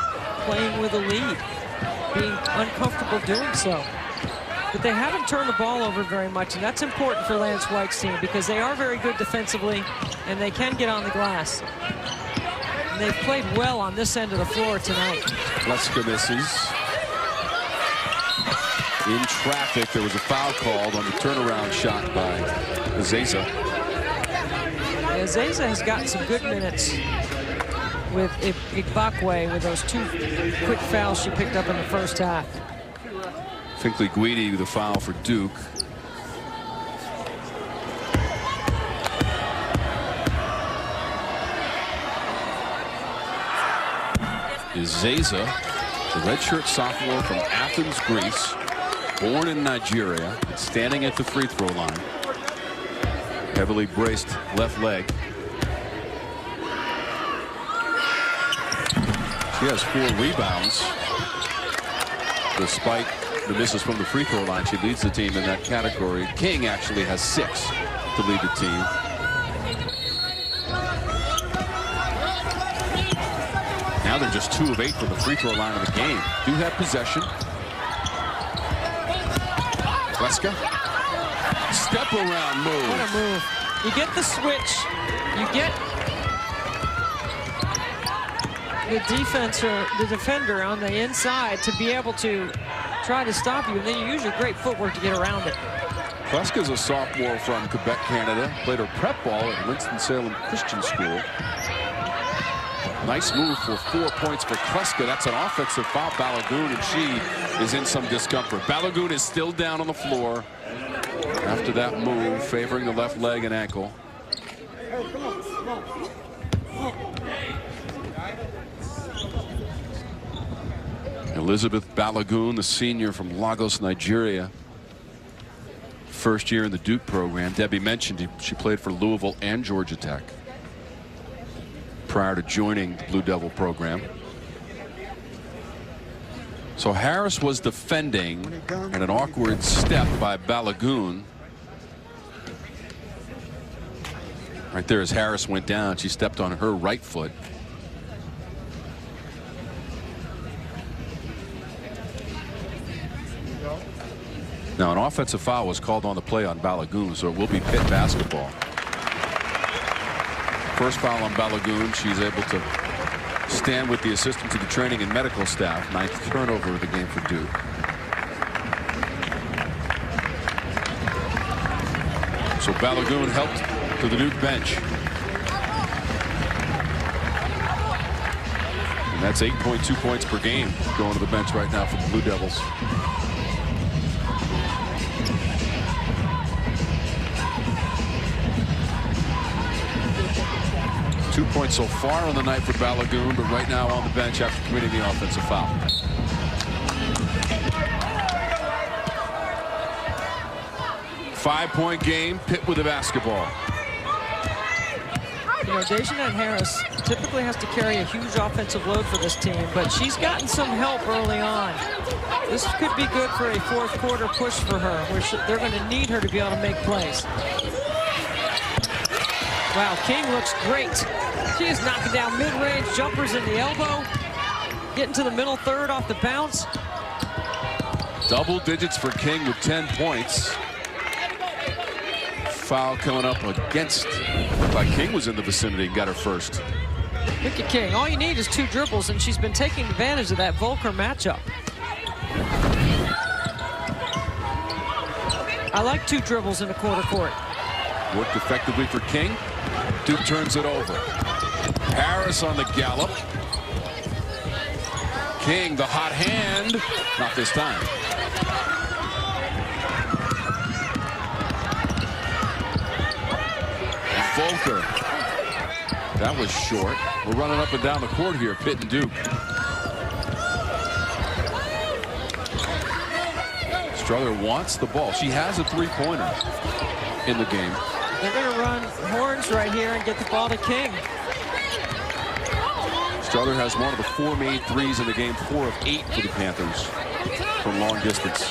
playing with a lead, being uncomfortable doing so. But they haven't turned the ball over very much, and that's important for Lance White's team because they are very good defensively and they can get on the glass. And they've played well on this end of the floor tonight. Kleska misses. In traffic, there was a foul called on the turnaround shot by Ezeiza. Ezeiza has gotten some good minutes with Igbakwe with those 2 quick fouls she picked up in the first half. Finkley Guidi with a foul for Duke. Ezeiza, the redshirt sophomore from Athens, Greece, born in Nigeria, and standing at the free throw line. Heavily braced left leg. She has 4 rebounds. Despite the misses from the free throw line, she leads the team in that category. King actually has 6 to lead the team. Now they're just 2 of 8 from the free throw line of the game. Do have possession. Kleska. Step around move. What a move. You get the switch. You get the defender on the inside to be able to try to stop you, and then you use your great footwork to get around it. Kleska's a sophomore from Quebec, Canada. Played her prep ball at Winston-Salem Christian School. Nice move for 4 points for Kleska. That's an offensive foul. Balagoon, and she is in some discomfort. Balagoon is still down on the floor after that move, favoring the left leg and ankle. Elizabeth Balagoon, the senior from Lagos, Nigeria. First year in the Duke program. Debbie mentioned she played for Louisville and Georgia Tech prior to joining the Blue Devil program. So Harris was defending, and an awkward step by Balagoon. Right there as Harris went down, she stepped on her right foot. Now, an offensive foul was called on the play on Balagoon, so it will be Pitt basketball. First foul on Balagoon. She's able to stand with the assistant to the training and medical staff. 9th turnover of the game for Duke. So Balagoon helped to the Duke bench. And that's 8.2 points per game going to the bench right now for the Blue Devils. Two points so far on the night for Balagoon, but right now on the bench after committing the offensive foul. Five-point game, Pitt with the basketball. You know, Dejanette Harris typically has to carry a huge offensive load for this team, but she's gotten some help early on. This could be good for a fourth quarter push for her, where they're going to need her to be able to make plays. Wow, King looks great. She is knocking down mid-range jumpers in the elbow, getting to the middle third off the bounce. Double digits for King with 10 points. Foul coming up against, looked like King was in the vicinity and got her first. Look at King. All you need is 2 dribbles, and she's been taking advantage of that Volker matchup. I like 2 dribbles in the quarter court. Worked effectively for King. Duke turns it over. Harris on the gallop. King, the hot hand. Not this time. Volker. That was short. We're running up and down the court here, Pitt and Duke. Strother wants the ball. She has a 3-pointer in the game. They're going to run horns right here and get the ball to King. Strother has one of the 4 made threes in the game, 4 of 8 for the Panthers from long distance.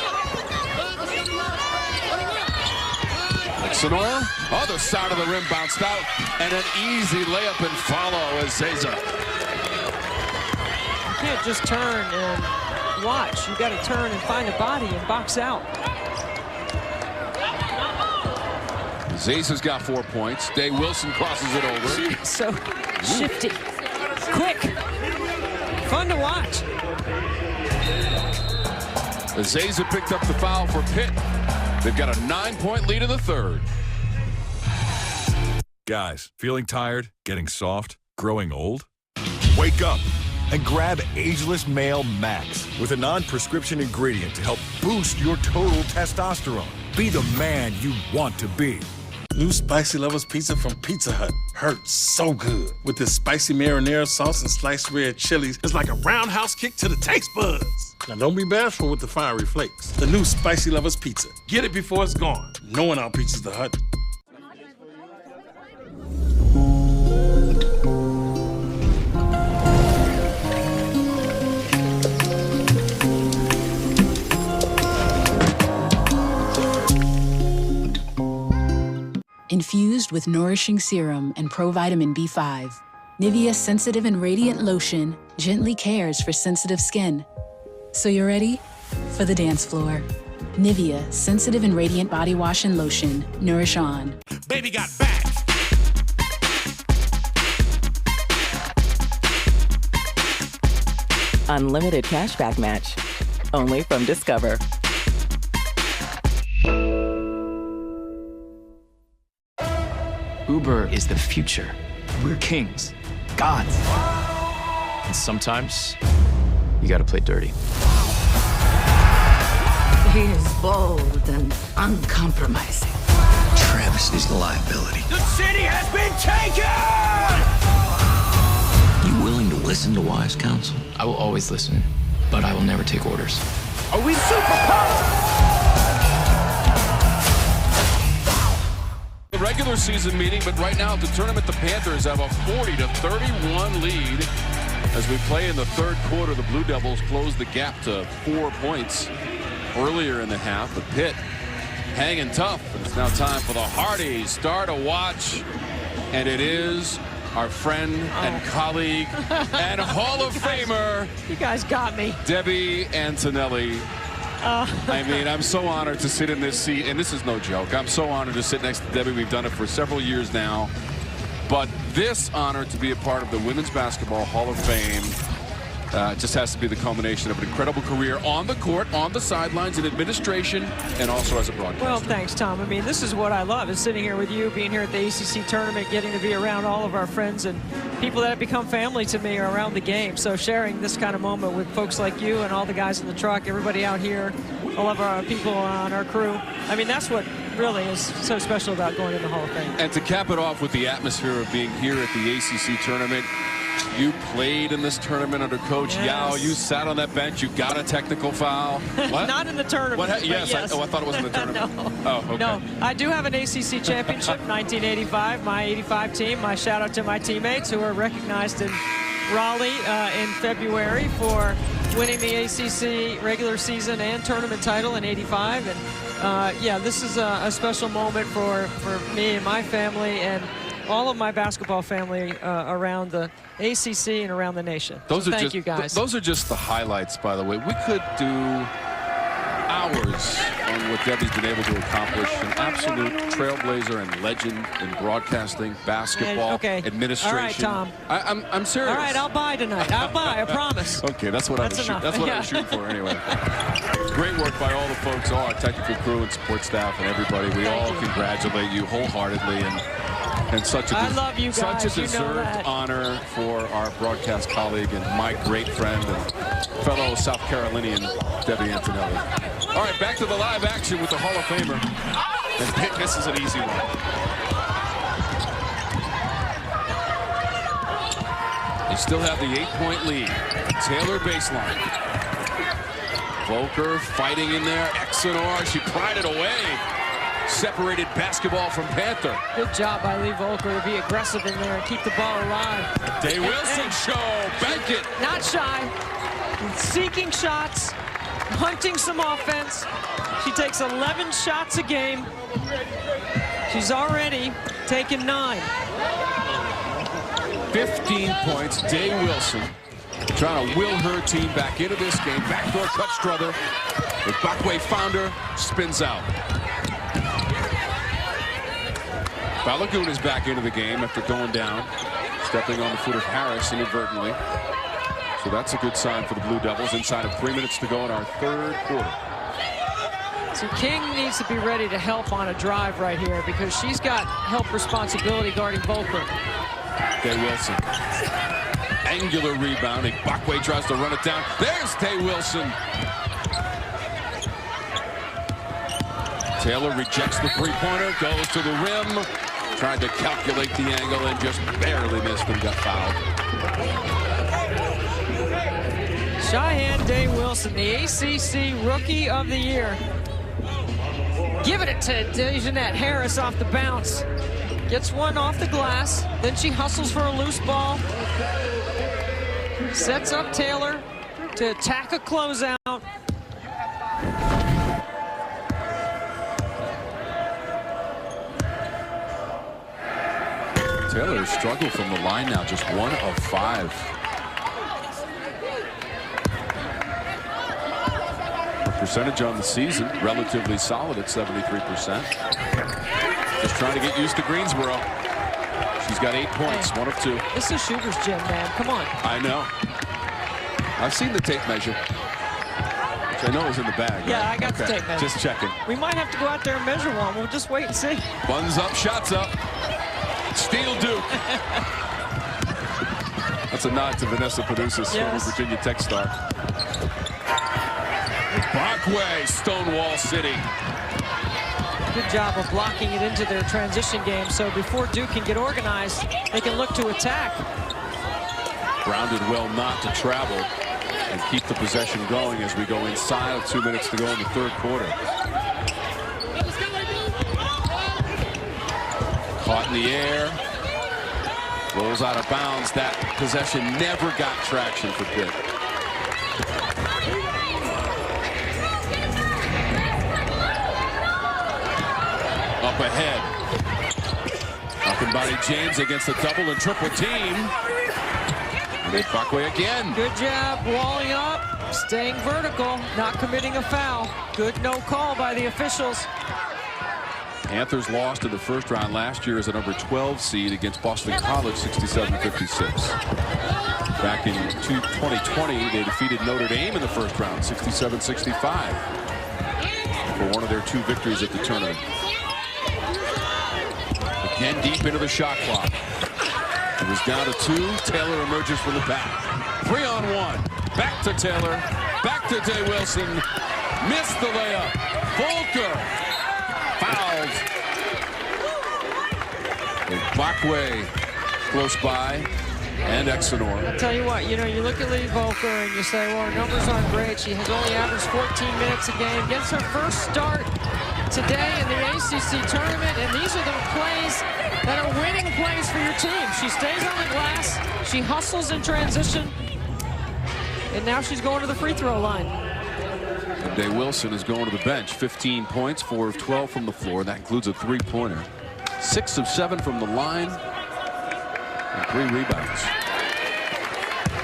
Exenor, other side of the rim, bounced out, and an easy layup and follow as Zeza. You can't just turn and watch. You got to turn and find a body and box out. Zeza's got 4 points. Day-Wilson crosses it over. She's so shifty, quick, fun to watch. Zeza picked up the foul for Pitt. They've got a 9-point lead in the third. Guys, feeling tired, getting soft, growing old? Wake up and grab Ageless Male Max with a non-prescription ingredient to help boost your total testosterone. Be the man you want to be. New Spicy Lovers Pizza from Pizza Hut. Hurts so good. With this spicy marinara sauce and sliced red chilies, it's like a roundhouse kick to the taste buds. Now don't be bashful with the fiery flakes. The new Spicy Lovers Pizza. Get it before it's gone. No one outpizza's the Hut. Infused with nourishing serum and provitamin B5, Nivea Sensitive and Radiant Lotion gently cares for sensitive skin. So you're ready for the dance floor. Nivea Sensitive and Radiant Body Wash and Lotion. Nourish on. Baby got back. Unlimited cashback match. Only from Discover. Uber is the future. We're kings, gods. And sometimes, you gotta play dirty. He is bold and uncompromising. Travis is the liability. The city has been taken! You willing to listen to wise counsel? I will always listen, but I will never take orders. Are we super pumped? The regular season meeting, but right now at the tournament, the Panthers have a 40-31 lead. As we play in the third quarter, the Blue Devils close the gap to 4 points earlier in the half. The Pitt hanging tough. And it's now time for the Hardys star to watch. And it is our friend and colleague and Hall of Famer. You guys got me. Debbie Antonelli. I mean, I'm so honored to sit in this seat, and this is no joke. I'm so honored to sit next to Debbie. We've done it for several years now. But this honor to be a part of the Women's Basketball Hall of Fame just has to be the culmination of an incredible career on the court, on the sidelines, in administration, and also as a broadcaster. Well, thanks, Tom. I mean, this is what I love, is sitting here with you, being here at the ACC tournament, getting to be around all of our friends and people that have become family to me around the game. So sharing this kind of moment with folks like you and all the guys in the truck, everybody out here, all of our people on our crew. I mean, that's what really is so special about going to the Hall of Fame. And to cap it off with the atmosphere of being here at the ACC tournament, you played in this tournament under Coach Yao. You sat on that bench. You got a technical foul. What? Not in the tournament. What? Yes. I thought it was in the tournament. No. Oh, okay. No, I do have an ACC championship, 1985, my 85 team. My shout out to my teammates who were recognized in Raleigh in February for winning the ACC regular season and tournament title in 85. And yeah, this is a special moment for me and my family and all of my basketball family around the ACC and around the nation. Thank you, guys. Those are just the highlights, by the way. We could do hours on what Debbie's been able to accomplish. An absolute trailblazer and legend in broadcasting, basketball, administration. All right, Tom. I'm serious. All right, I'll buy tonight. I'll buy, I promise. Okay, that's what I was shooting for anyway. Great work by all the folks, all our technical crew and support staff and everybody. We all congratulate you wholeheartedly and such a I love you guys. such a deserved honor for our broadcast colleague and my great friend and fellow South Carolinian, Debbie Antonelli. All right, back to the live action with the Hall of Famer. And Pitt misses an easy one. They still have the 8-point lead. Taylor baseline. Volker fighting in there. Exenor, she pried it away. Separated basketball from Panther. Good job by Lee Volker to be aggressive in there and keep the ball alive. Day-Wilson show, bank it. Not shy, seeking shots, hunting some offense. She takes 11 shots a game. She's already taken 9. 15 points. Day-Wilson trying to will her team back into this game. Backdoor cut Strother. The Bakwe founder spins out. Balagoon is back into the game after going down, stepping on the foot of Harris inadvertently. So that's a good sign for the Blue Devils inside of 3 minutes to go in our third quarter. So King needs to be ready to help on a drive right here because she's got help responsibility guarding Volker. Day-Wilson. Angular rebounding. Bakwe tries to run it down. There's Day-Wilson. Taylor rejects the three-pointer, goes to the rim, tried to calculate the angle and just barely missed and got fouled. Shayeann Day-Wilson, the ACC Rookie of the Year. Giving it to Dejanette Harris off the bounce. Gets one off the glass, then she hustles for a loose ball. Sets up Taylor to attack a closeout. Taylor has struggled from the line now, just 1 of 5. Her percentage on the season, relatively solid at 73%. Just trying to get used to Greensboro. She's got 8 points, 1 of 2. This is shooter's gym, man. Come on. I know. I've seen the tape measure, which I know is in the bag. Yeah, right? I got the tape measure. Just checking. We might have to go out there and measure one. We'll just wait and see. Buns up, shots up. Steal Duke. That's a nod to Vanessa Paducas, former Virginia Tech star. Bakwe, Stonewall City. Good job of blocking it into their transition game, so before Duke can get organized, they can look to attack. Brown did well not to travel and keep the possession going as we go inside of 2 minutes to go in the third quarter. Caught in the air. Rolls out of bounds. That possession never got traction for Pitt. Up ahead. Malcolm James against the double and triple team. Bakwe again. Good job walling up, staying vertical, not committing a foul. Good no call by the officials. Panthers lost in the first round last year as a number 12 seed against Boston College, 67-56. Back in 2020, they defeated Notre Dame in the first round, 67-65, for one of their 2 victories at the tournament. Again, deep into the shot clock. It was down to 2. Taylor emerges from the back. 3-on-1. Back to Taylor. Back to Day-Wilson. Missed the layup. Volker. Fouled. And Bakwe close by. And Exenor. I'll tell you what, you know, you look at Lee Volker and you say, well, her numbers aren't great. She has only averaged 14 minutes a game. Gets her first start today in the ACC tournament, and these are the plays that are winning plays for your team. She stays on the glass, she hustles in transition, and now she's going to the free throw line. Day-Wilson is going to the bench. 15 points, 4 of 12 from the floor. That includes a three-pointer. 6 of 7 from the line, and 3 rebounds.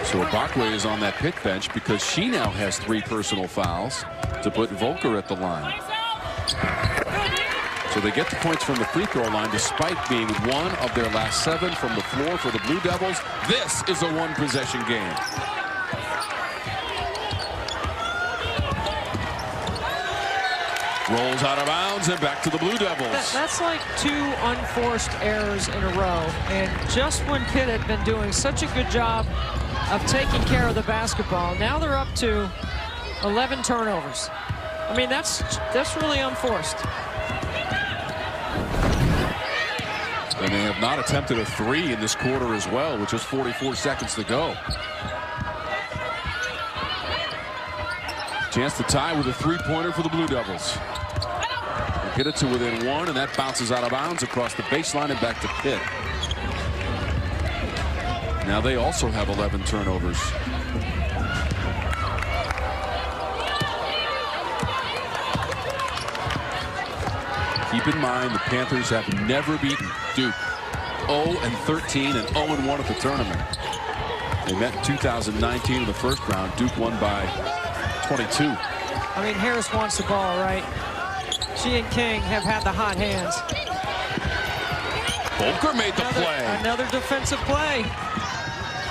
So Bakwe is on that Pitt bench because she now has 3 personal fouls to put Volker at the line. So they get the points from the free throw line despite being 1 of their last 7 from the floor for the Blue Devils. This is a 1-possession game. Rolls out of bounds and back to the Blue Devils. That's like 2 unforced errors in a row. And just when Pitt had been doing such a good job of taking care of the basketball, now they're up to 11 turnovers. I mean, that's really unforced. And they have not attempted a 3 in this quarter as well, with just 44 seconds to go. Chance to tie with a 3-pointer for the Blue Devils. They get it to within 1, and that bounces out of bounds across the baseline and back to Pitt. Now they also have 11 turnovers. Keep in mind, the Panthers have never beaten Duke. 0-13 and 0-1 at the tournament. They met in 2019 in the first round. Duke won by 22. I mean, Harris wants the ball, right? She and King have had the hot hands. Volker made the play. Another defensive play.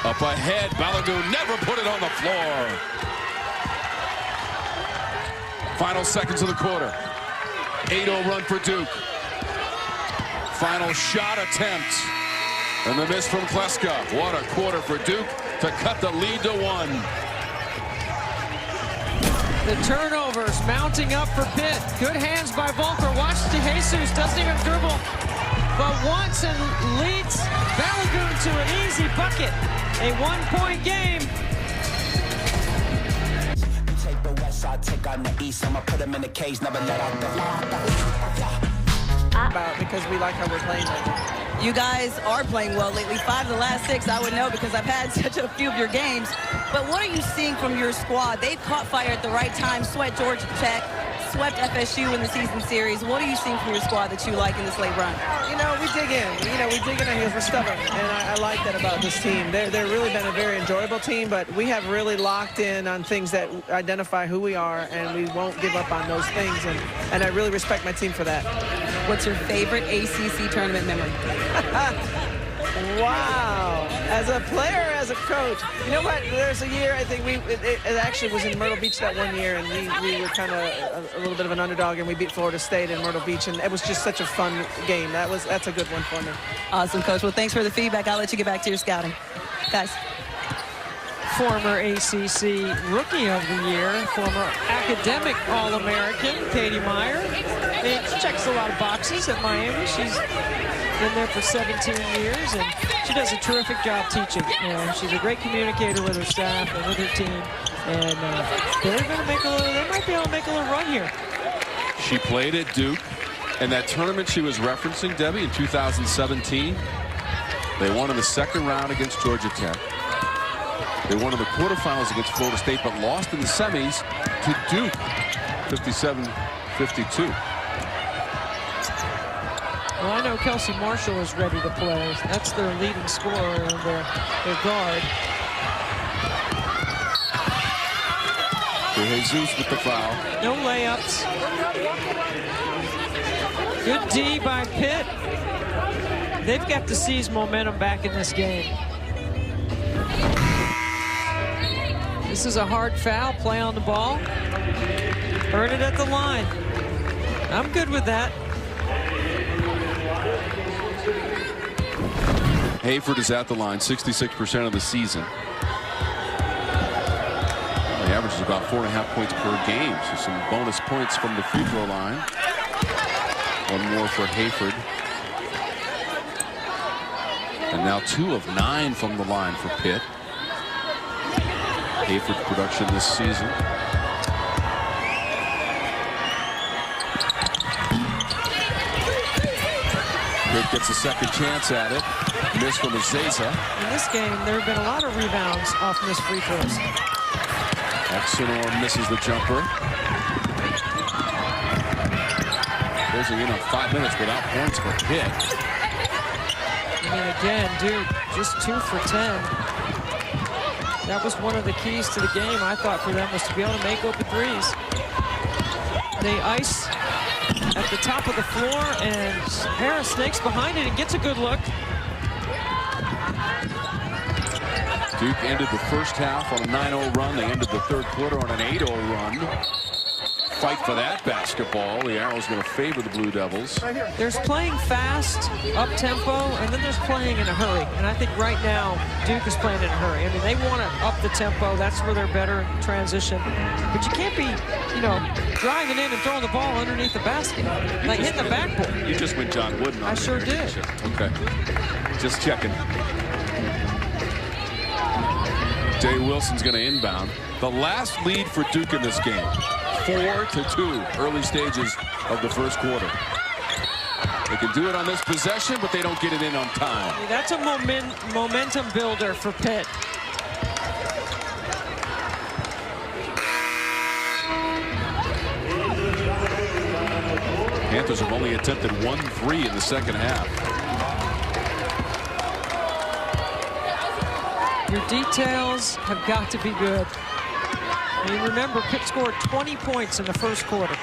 Up ahead, Balogun never put it on the floor. Final seconds of the quarter. 8-0 run for Duke. Final shot attempt. And the miss from Kleska. What a quarter for Duke to cut the lead to 1. The turnovers mounting up for Pitt. Good hands by Volker. Watch DeJesus, doesn't even dribble, but once and leads Balogun to an easy bucket. A 1-point game. Take the west side, take on the east. I'ma put them in the cage, never let out the about because we like how we're playing right now. You guys are playing well lately. 5 of the last 6, I would know because I've had such a few of your games. But what are you seeing from your squad? They've caught fire at the right time, swept Georgia Tech, swept FSU in the season series. What are you seeing from your squad that you like in this late run? You know, we dig in. You know, we dig in because we're stubborn, and I like that about this team. They're really been a very enjoyable team, but we have really locked in on things that identify who we are, and we won't give up on those things, and I really respect my team for that. What's your favorite ACC tournament memory? Wow. As a player, as a coach, you know what? There's a year, I think it actually was in Myrtle Beach that one year, and we were kind of a little bit of an underdog, and we beat Florida State in Myrtle Beach, and it was just such a fun game. That's a good one for me. Awesome, Coach. Well, thanks for the feedback. I'll let you get back to your scouting. Guys. Former ACC Rookie of the Year, former academic All-American, Katie Meyer. She checks a lot of boxes at Miami. She's been there for 17 years, and she does a terrific job teaching. You know, she's a great communicator with her staff and with her team, and they might be able to make a little run here. She played at Duke, and that tournament she was referencing, Debbie, in 2017, they won in the second round against Georgia Tech. They won in the quarterfinals against Florida State, but lost in the semis to Duke, 57-52. Well, I know Kelsey Marshall is ready to play. That's their leading scorer and their guard. DeJesus with the foul. No layups. Good D by Pitt. They've got to seize momentum back in this game. This is a hard foul, play on the ball. Earn it at the line. I'm good with that. Hayford is at the line 66% of the season. The average is about 4.5 points per game. So some bonus points from the free throw line. One more for Hayford. And now 2 of 9 from the line for Pitt. Hayford's production this season. Pitt gets a second chance at it. Miss from Azeza. In this game, there have been a lot of rebounds off missed free throws. Exenor misses the jumper. Closing in on 5 minutes without points for Pitt. I mean, again, dude, just 2 for 10. That was one of the keys to the game, I thought, for them, was to be able to make open threes. They ice at the top of the floor, and Harris snakes behind it and gets a good look. Duke ended the first half on a 9-0 run. They ended the third quarter on an 8-0 run. Fight for that basketball. The arrow's going to favor the Blue Devils. There's playing fast, up-tempo, and then there's playing in a hurry. And I think right now, Duke is playing in a hurry. I mean, they want to up the tempo. That's where they're better in transition. But you can't be, you know, driving in and throwing the ball underneath the basket. Like hitting the backboard. You just went John Wooden on I sure did. Okay. Just checking. Day-Wilson's going to inbound. The last lead for Duke in this game. 4-2, early stages of the first quarter. They can do it on this possession, but they don't get it in on time. That's a momentum builder for Pitt. Panthers have only attempted 1 3 in the second half. Your details have got to be good. I mean, remember, Pitt scored 20 points in the first quarter,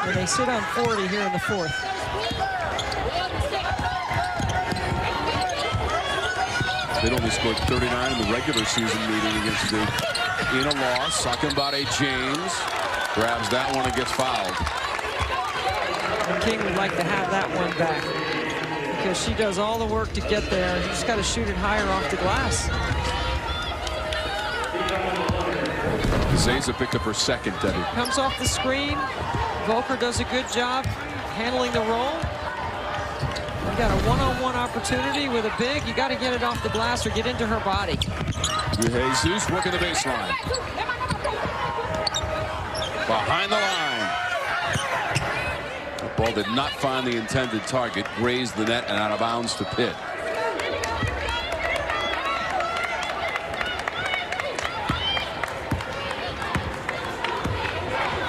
and they sit on 40 here in the fourth. They'd only scored 39 in the regular season meeting against Duke. In a loss, Shayeann James grabs that one and gets fouled. And King would like to have that one back because she does all the work to get there. You just got to shoot it higher off the glass. Zayza picked up her second, Debbie. Comes off the screen. Volker does a good job handling the roll. You got a one-on-one opportunity with a big. You got to get it off the glass or get into her body. Jesus working the baseline. Behind the line. The ball did not find the intended target. Grazed the net and out of bounds to Pitt.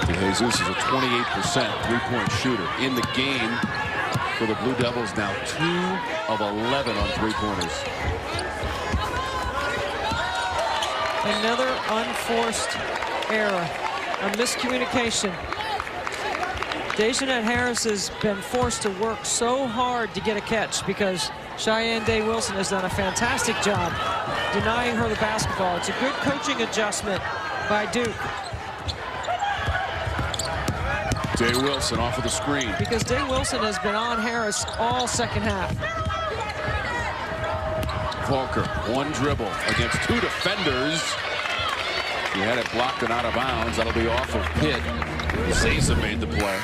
Jesus is a 28% three-point shooter in the game for the Blue Devils. Now 2 of 11 on three-pointers. Another unforced error, a miscommunication. Dejanette Harris has been forced to work so hard to get a catch because Shayeann Day-Wilson has done a fantastic job denying her the basketball. It's a good coaching adjustment by Duke. Day-Wilson off of the screen. Because Day-Wilson has been on Harris all second half. Volker, one dribble against 2 defenders. He had it blocked and out of bounds. That'll be off of Pitt. Zayza made the play.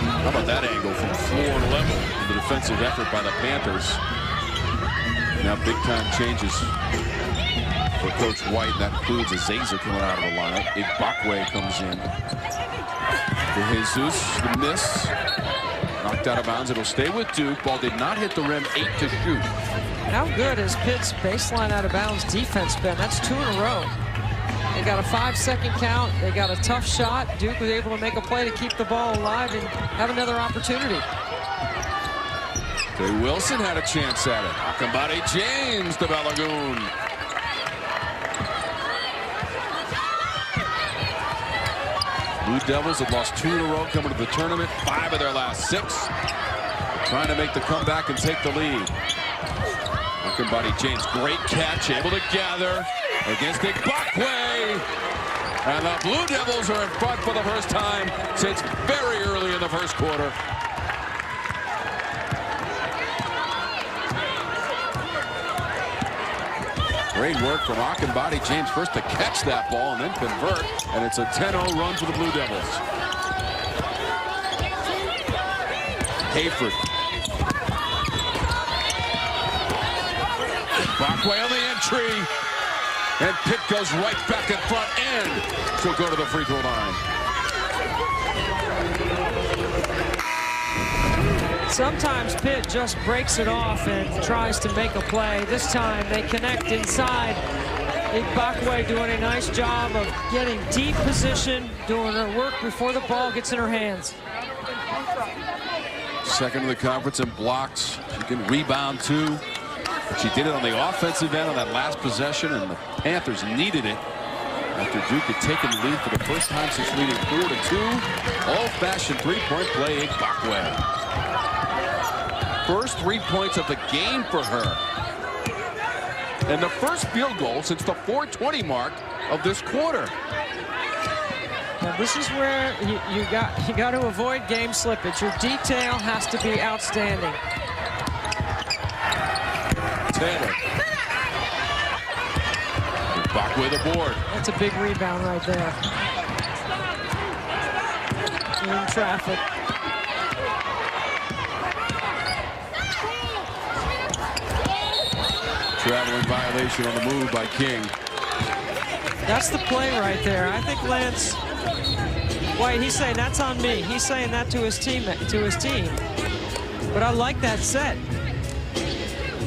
How about that angle from floor level? The defensive effort by the Panthers. Now big-time changes for Coach White. That includes a Zayza coming out of the lineup. Ibakwe comes in. For Jesus, the miss. Knocked out of bounds. It'll stay with Duke. Ball did not hit the rim. 8 to shoot. How good has Pitt's baseline out of bounds defense been? That's 2 in a row. They got a 5-second count. They got a tough shot. Duke was able to make a play to keep the ball alive and have another opportunity. Day-Wilson had a chance at it. Shayeann James to Balagoon. Blue Devils have lost 2 in a row coming to the tournament. 5 of their last 6. Trying to make the comeback and take the lead. Shayeann James, great catch, able to gather against Ibakwe. And the Blue Devils are in front for the first time since very early in the first quarter. Great work from Shayeann James first to catch that ball and then convert. And it's a 10-0 run for the Blue Devils. Hayford. Ibakwe on the entry. And Pitt goes right back in front and she'll go to the free throw line. Sometimes Pitt just breaks it off and tries to make a play. This time they connect inside. Ibakwe doing a nice job of getting deep position, doing her work before the ball gets in her hands. Second in the conference in blocks. She can rebound too. She did it on the offensive end on that last possession, and the Panthers needed it after Duke had taken the lead for the first time since leading 4-2. Old-fashioned three-point play, Ibakwe. First 3 points of the game for her. And the first field goal since the 4:20 mark of this quarter. Now this is where you got to avoid game slippage. Your detail has to be outstanding. Taylor. Ibakwe the board. That's a big rebound right there. In traffic. Traveling violation on the move by King. That's the play right there. I think Lance White, he's saying that's on me. He's saying that to his team. But I like that set.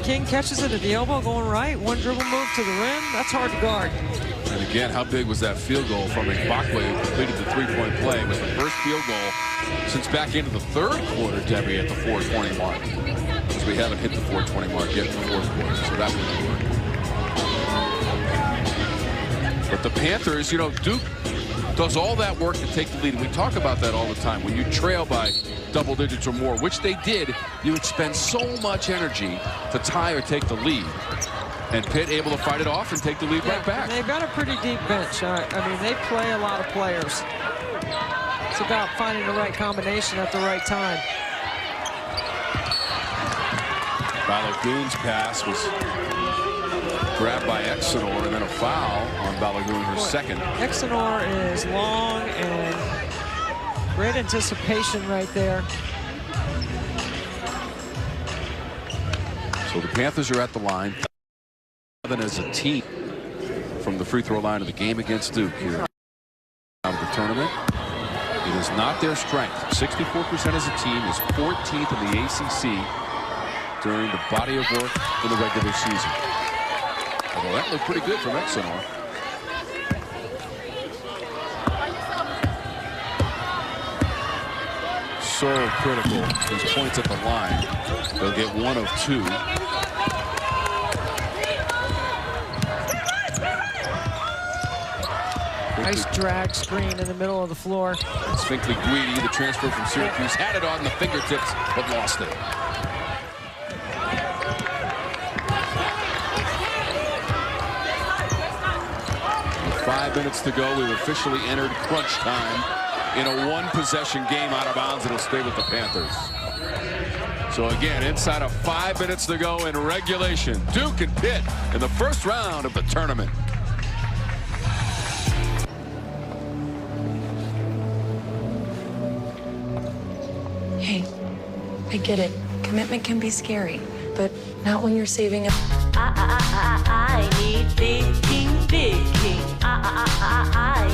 King catches it at the elbow going right. One dribble move to the rim. That's hard to guard. And Again, how big was that field goal from Mbakwe, who completed the three-point play? It was the first field goal since back into the third quarter, Debbie, at the 4:20 mark. Because we haven't hit the 4:20 mark yet in the fourth quarter, so that wouldn't work. But the Panthers, you know, Duke does all that work to take the lead. And we talk about that all the time. When you trail by double digits or more, which they did, you expend so much energy to tie or take the lead. And Pitt able to fight it off and take the lead right back. They've got a pretty deep bench. I mean, they play a lot of players. It's about finding the right combination at the right time. Balogun's pass was grabbed by Exenor, and then a foul on Balogun, her second. Exenor is long and great anticipation right there. So the Panthers are at the line. As a team from the free throw line of the game against Duke here out of the tournament. It is not their strength. 64% as a team is 14th in the ACC during the body of work in the regular season. Although that looked pretty good from Exenor. So critical. These points at the line. They'll get 1 of 2. Nice drag screen in the middle of the floor. It's Finkley Guidi, the transfer from Syracuse, had it on the fingertips, but lost it. With 5 minutes to go, we've officially entered crunch time in a one-possession game out of bounds. It'll stay with the Panthers. So again, inside of 5 minutes to go in regulation, Duke and Pitt in the first round of the tournament. Hey, I get it. Commitment can be scary, but not when you're saving up. I need big king, big king. I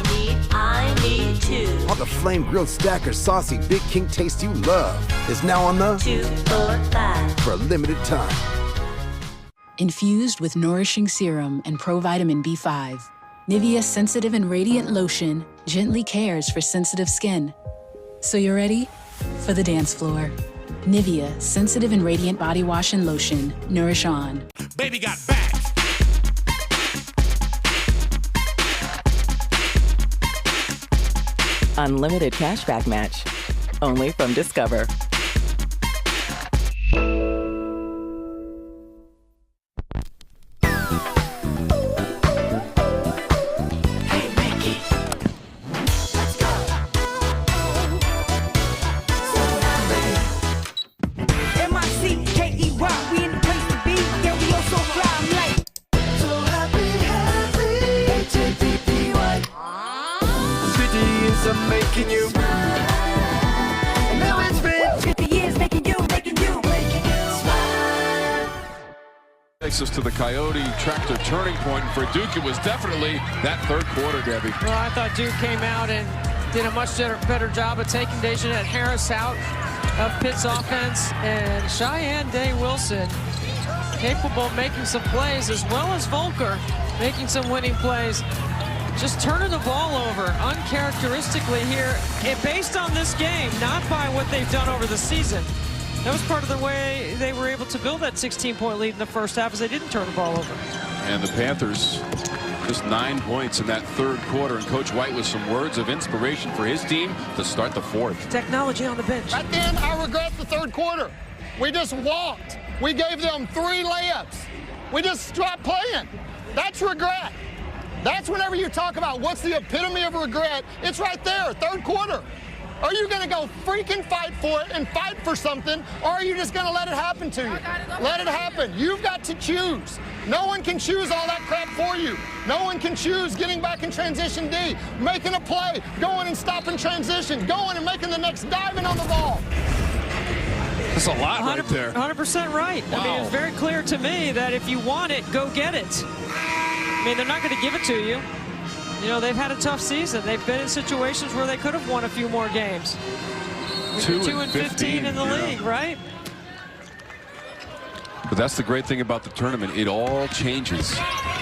need two. All the flame grilled stacker saucy Big King taste you love is now on the 2, 4, 5 for a limited time. Infused with nourishing serum and provitamin B5, Nivea Sensitive and Radiant Lotion gently cares for sensitive skin. So you're ready for the dance floor. Nivea Sensitive and Radiant Body Wash and Lotion. Nourish on. Baby got back. Unlimited cashback match. Only from Discover. I'm making you smile. And now it's been 50 years making you smile. Takes us to the Coyote Tractor turning point. And for Duke, it was definitely that third quarter, Debbie. Well, I thought Duke came out and did a much better job of taking Dejanette Harris out of Pitt's offense. And Shayeann Day-Wilson capable of making some plays, as well as Volker making some winning plays. Just turning the ball over uncharacteristically here, and based on this game, not by what they've done over the season. That was part of the way they were able to build that 16-point lead in the first half, as they didn't turn the ball over. And the Panthers just 9 points in that third quarter, and Coach White with some words of inspiration for his team to start the fourth. Technology on the bench. At the end, I regret the third quarter. We just walked. We gave them 3 layups. We just stopped playing. That's regret. That's whenever you talk about what's the epitome of regret, it's right there, third quarter. Are you going to go freaking fight for it and fight for something, or are you just going to let it happen to you? Let it happen. You've got to choose. No one can choose all that crap for you. No one can choose getting back in transition D, making a play, going and stopping transition, going and making the next diving on the ball. That's a lot right there. 100% right. Wow. I mean, it's very clear to me that if you want it, go get it. I mean, they're not going to give it to you. You know, they've had a tough season. They've been in situations where they could have won a few more games. 2 and 15 in the league, right? But that's the great thing about the tournament. It all changes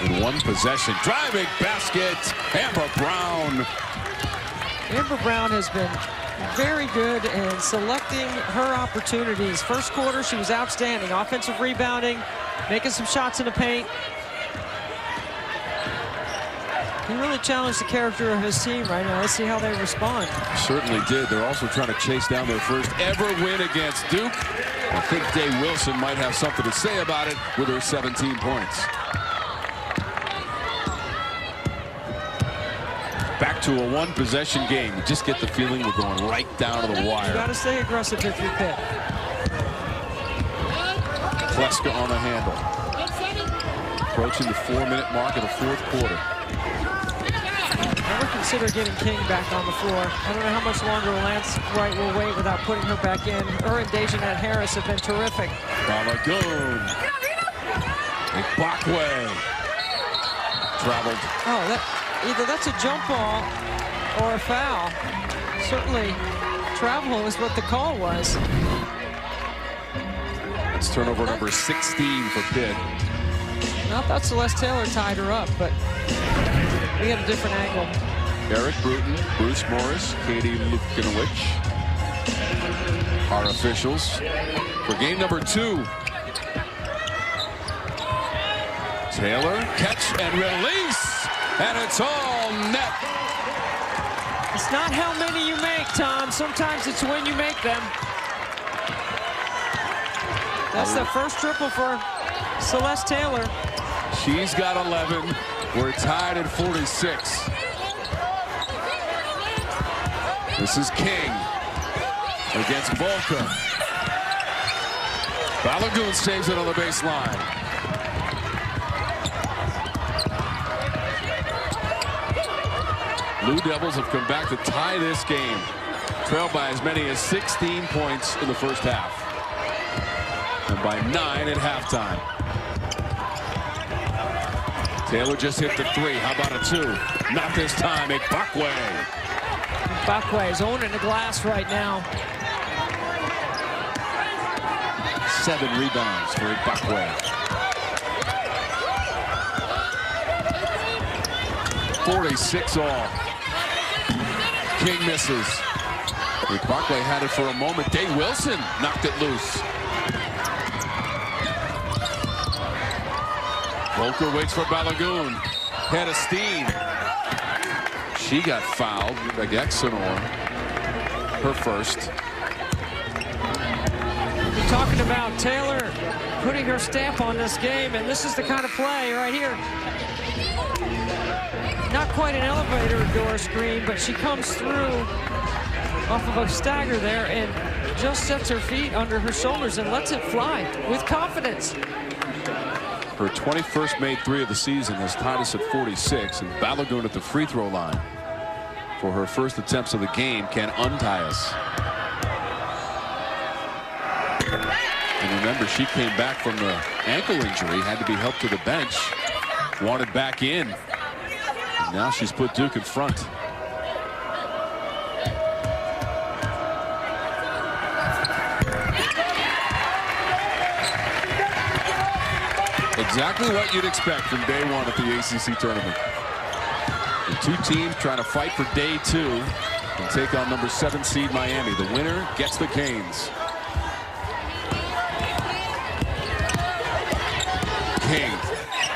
in one possession. Driving basket, Amber Brown. Amber Brown has been very good in selecting her opportunities. First quarter, she was outstanding. Offensive rebounding, making some shots in the paint. He really challenged the character of his team right now. Let's see how they respond. Certainly did. They're also trying to chase down their first ever win against Duke. I think Day-Wilson might have something to say about it with her 17 points. Back to a one-possession game. You just get the feeling we're going right down to the wire. You got to stay aggressive if you're Pitt. Kleska on the handle. Approaching the 4-minute mark of the fourth quarter. Never consider getting King back on the floor. I don't know how much longer Lance Wright will wait without putting her back in. Her and Dejanette Harris have been terrific. Balagoon. Ibakwe. Traveled. Oh, either that's a jump ball or a foul. Certainly, travel is what the call was. It's turnover number 16 for Pitt. I thought Celeste Taylor tied her up, but we had a different angle. Eric Bruton, Bruce Morris, Katie Lukinowicz, our officials for game number 2. Taylor, catch and release, and it's all net. It's not how many you make, Tom. Sometimes it's when you make them. That's the first triple for Celeste Taylor. She's got 11. We're tied at 46. This is King against Volker. Balagoon saves it on the baseline. Blue Devils have come back to tie this game. Trailed by as many as 16 points in the first half. And by 9 at halftime. Taylor just hit the 3. How about a 2? Not this time. Ibakwe. Ibakwe is owning the glass right now. 7 rebounds for Ibakwe. 46 all. King misses. Ibakwe had it for a moment. Day-Wilson knocked it loose. Volker waits for Balagoon. Head of steam. She got fouled. Exonor. Her first. We're talking about Taylor putting her stamp on this game, and this is the kind of play right here. Not quite an elevator door screen, but she comes through off of a stagger there and just sets her feet under her shoulders and lets it fly with confidence. Her 21st made 3 of the season has tied us at 46, and Balagoon at the free throw line for her first attempts of the game can untie us. And remember, she came back from the ankle injury, had to be helped to the bench, wanted back in. And now she's put Duke in front. Exactly what you'd expect from day 1 at the ACC tournament. The 2 teams trying to fight for day 2 and take on number 7 seed Miami. The winner gets the Canes. King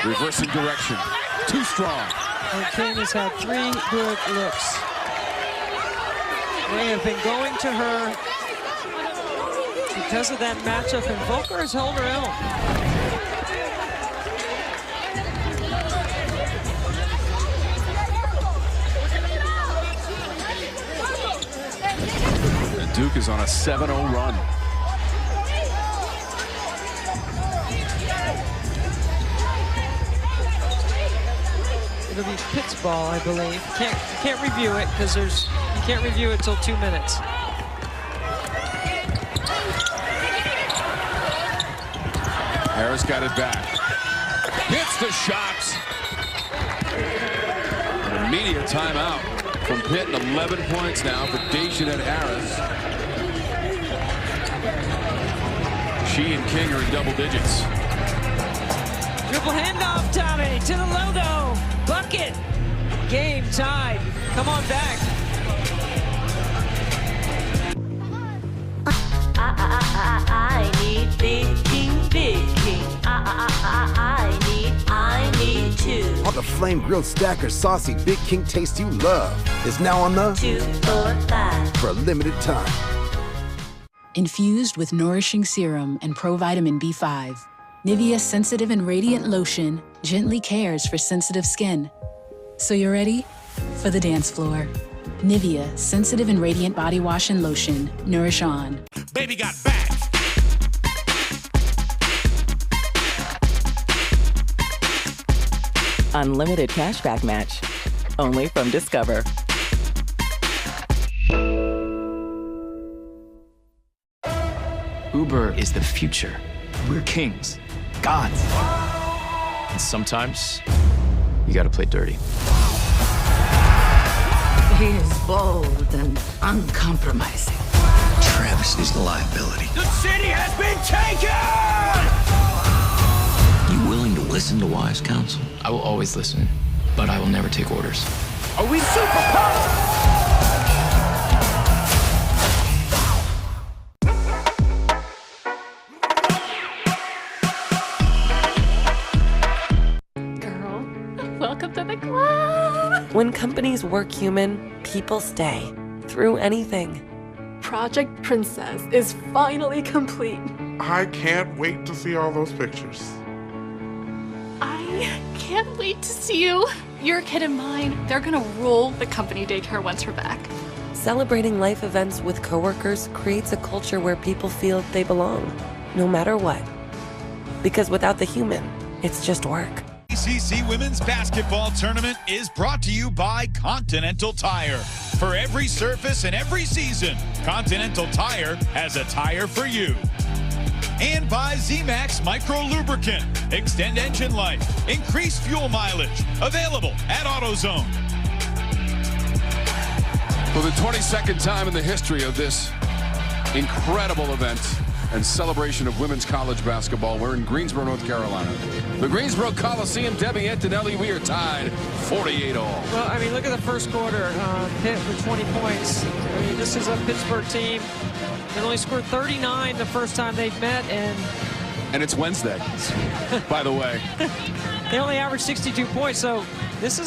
reversing direction. Too strong. And King has had 3 good looks. They have been going to her because of that matchup, and Volker has held her own. Duke is on a 7-0 run. It'll be Pitt's ball, I believe. Can't review it because you can't review it till 2 minutes. Harris got it back. Hits the shots. An immediate timeout from Pitt, and 11 points now for Dejanette Harris. She and King are in double digits. Dribble handoff, Tommy, to the logo. Bucket. Game tied. Come on back. I need big king, big king. I need two. All the flame grilled stacker saucy Big King taste you love is now on the 2, 4, 5 for a limited time. Infused with nourishing serum and provitamin B5, Nivea's sensitive and radiant lotion gently cares for sensitive skin. So you're ready for the dance floor. Nivea sensitive and radiant body wash and lotion. Nourish on. Baby got back. Unlimited cashback match. Only from Discover. Uber is the future. We're kings, gods. And sometimes, you gotta play dirty. He is bold and uncompromising. Travis is the liability. The city has been taken! You willing to listen to wise counsel? I will always listen, but I will never take orders. Are we superpowers? Welcome to the club. When companies work human, people stay through anything. Project Princess is finally complete. I can't wait to see all those pictures. I can't wait to see you. Your kid and mine, they're gonna rule the company daycare once we're back. Celebrating life events with coworkers creates a culture where people feel they belong, no matter what. Because without the human, it's just work. ACC Women's Basketball Tournament is brought to you by Continental Tire. For every surface and every season, Continental Tire has a tire for you. And by Z-Max Micro Lubricant. Extend engine life, increase fuel mileage. Available at AutoZone. For the 22nd time in the history of this incredible event and celebration of women's college basketball, we're in Greensboro, North Carolina. The Greensboro Coliseum, Debbie Antonelli, we are tied 48 all. Well, I mean, look at the first quarter. Pitt with 20 points. I mean, this is a Pittsburgh team that only scored 39 the first time they've met, and it's Wednesday, by the way. They only averaged 62 points, so this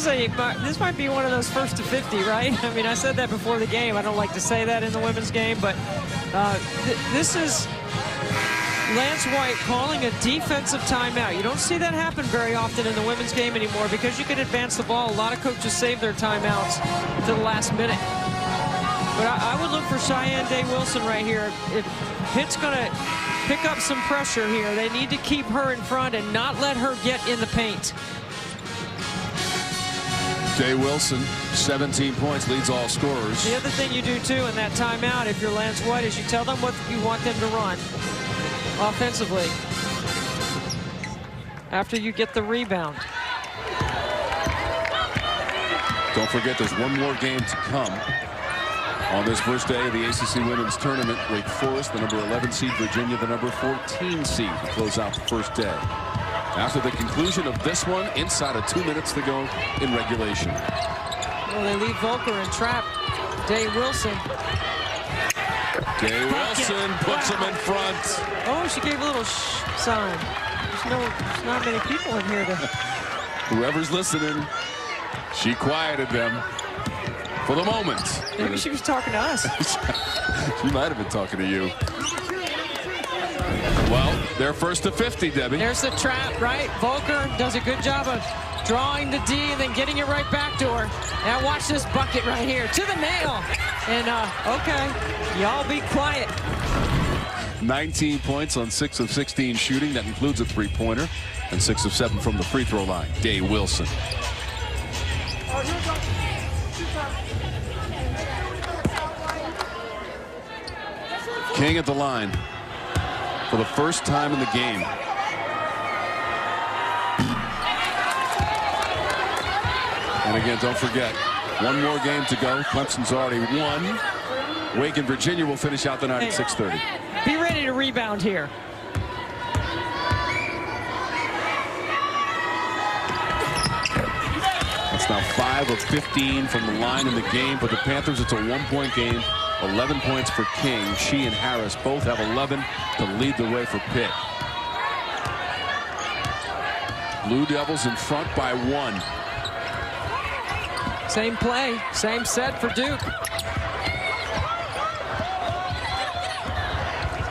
might be one of those first to 50, right? I mean, I said that before the game. I don't like to say that in the women's game, but this is Lance White calling a defensive timeout. You don't see that happen very often in the women's game anymore because you can advance the ball. A lot of coaches save their timeouts to the last minute. But I would look for Shayeann Day-Wilson right here. If Pitt's going to pick up some pressure here, they need to keep her in front and not let her get in the paint. Day-Wilson, 17 points, leads all scorers. The other thing you do, too, in that timeout, if you're Lance White, is you tell them what you want them to run offensively after you get the rebound. Don't forget, there's one more game to come on this first day of the ACC Women's Tournament. Wake Forest, the number 11 seed, Virginia, the number 14 seed, to close out the first day. After the conclusion of this one, inside of 2 minutes to go in regulation. Well, they leave Volker and trap Day-Wilson. Day-Wilson puts him in front. Oh, she gave a little sign. There's not many people in here to... Whoever's listening, she quieted them for the moment. Maybe she was talking to us. She might have been talking to you. Well, they're first to 50, Debbie. There's the trap, right? Volker does a good job of drawing the D and then getting it right back to her. Now watch this bucket right here to the nail. And, okay, y'all be quiet. 19 points on 6 of 16 shooting. That includes a three-pointer. And 6 of 7 from the free throw line. Day-Wilson. King at the line for the first time in the game. And again, don't forget, one more game to go. Clemson's already won. Wake and Virginia will finish out the night at 6:30. Be ready to rebound here. Now 5 of 15 from the line in the game. For the Panthers, it's a 1-point game. 11 points for King. She and Harris both have 11 to lead the way for Pitt. Blue Devils in front by 1. Same play, same set for Duke.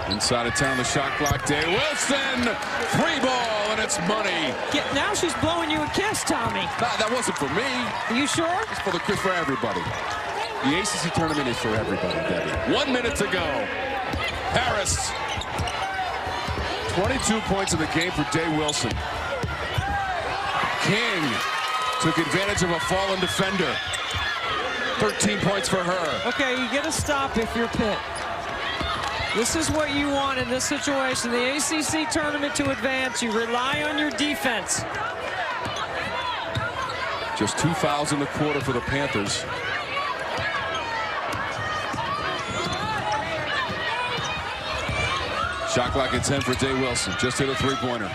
Inside of town, the shot clock. Day-Wilson, free ball, and it's money. Now she's blowing you a kiss, Tommy. That wasn't for me. Are you sure? It's for everybody. The ACC tournament is for everybody, Debbie. 1 minute to go. Harris, 22 points in the game for Day-Wilson. King took advantage of a fallen defender. 13 points for her. Okay, you get a stop if you're Pitt. This is what you want in this situation. The ACC tournament to advance, you rely on your defense. Just 2 fouls in the quarter for the Panthers. Shot clock at 10 for Day-Wilson. Just hit a three-pointer.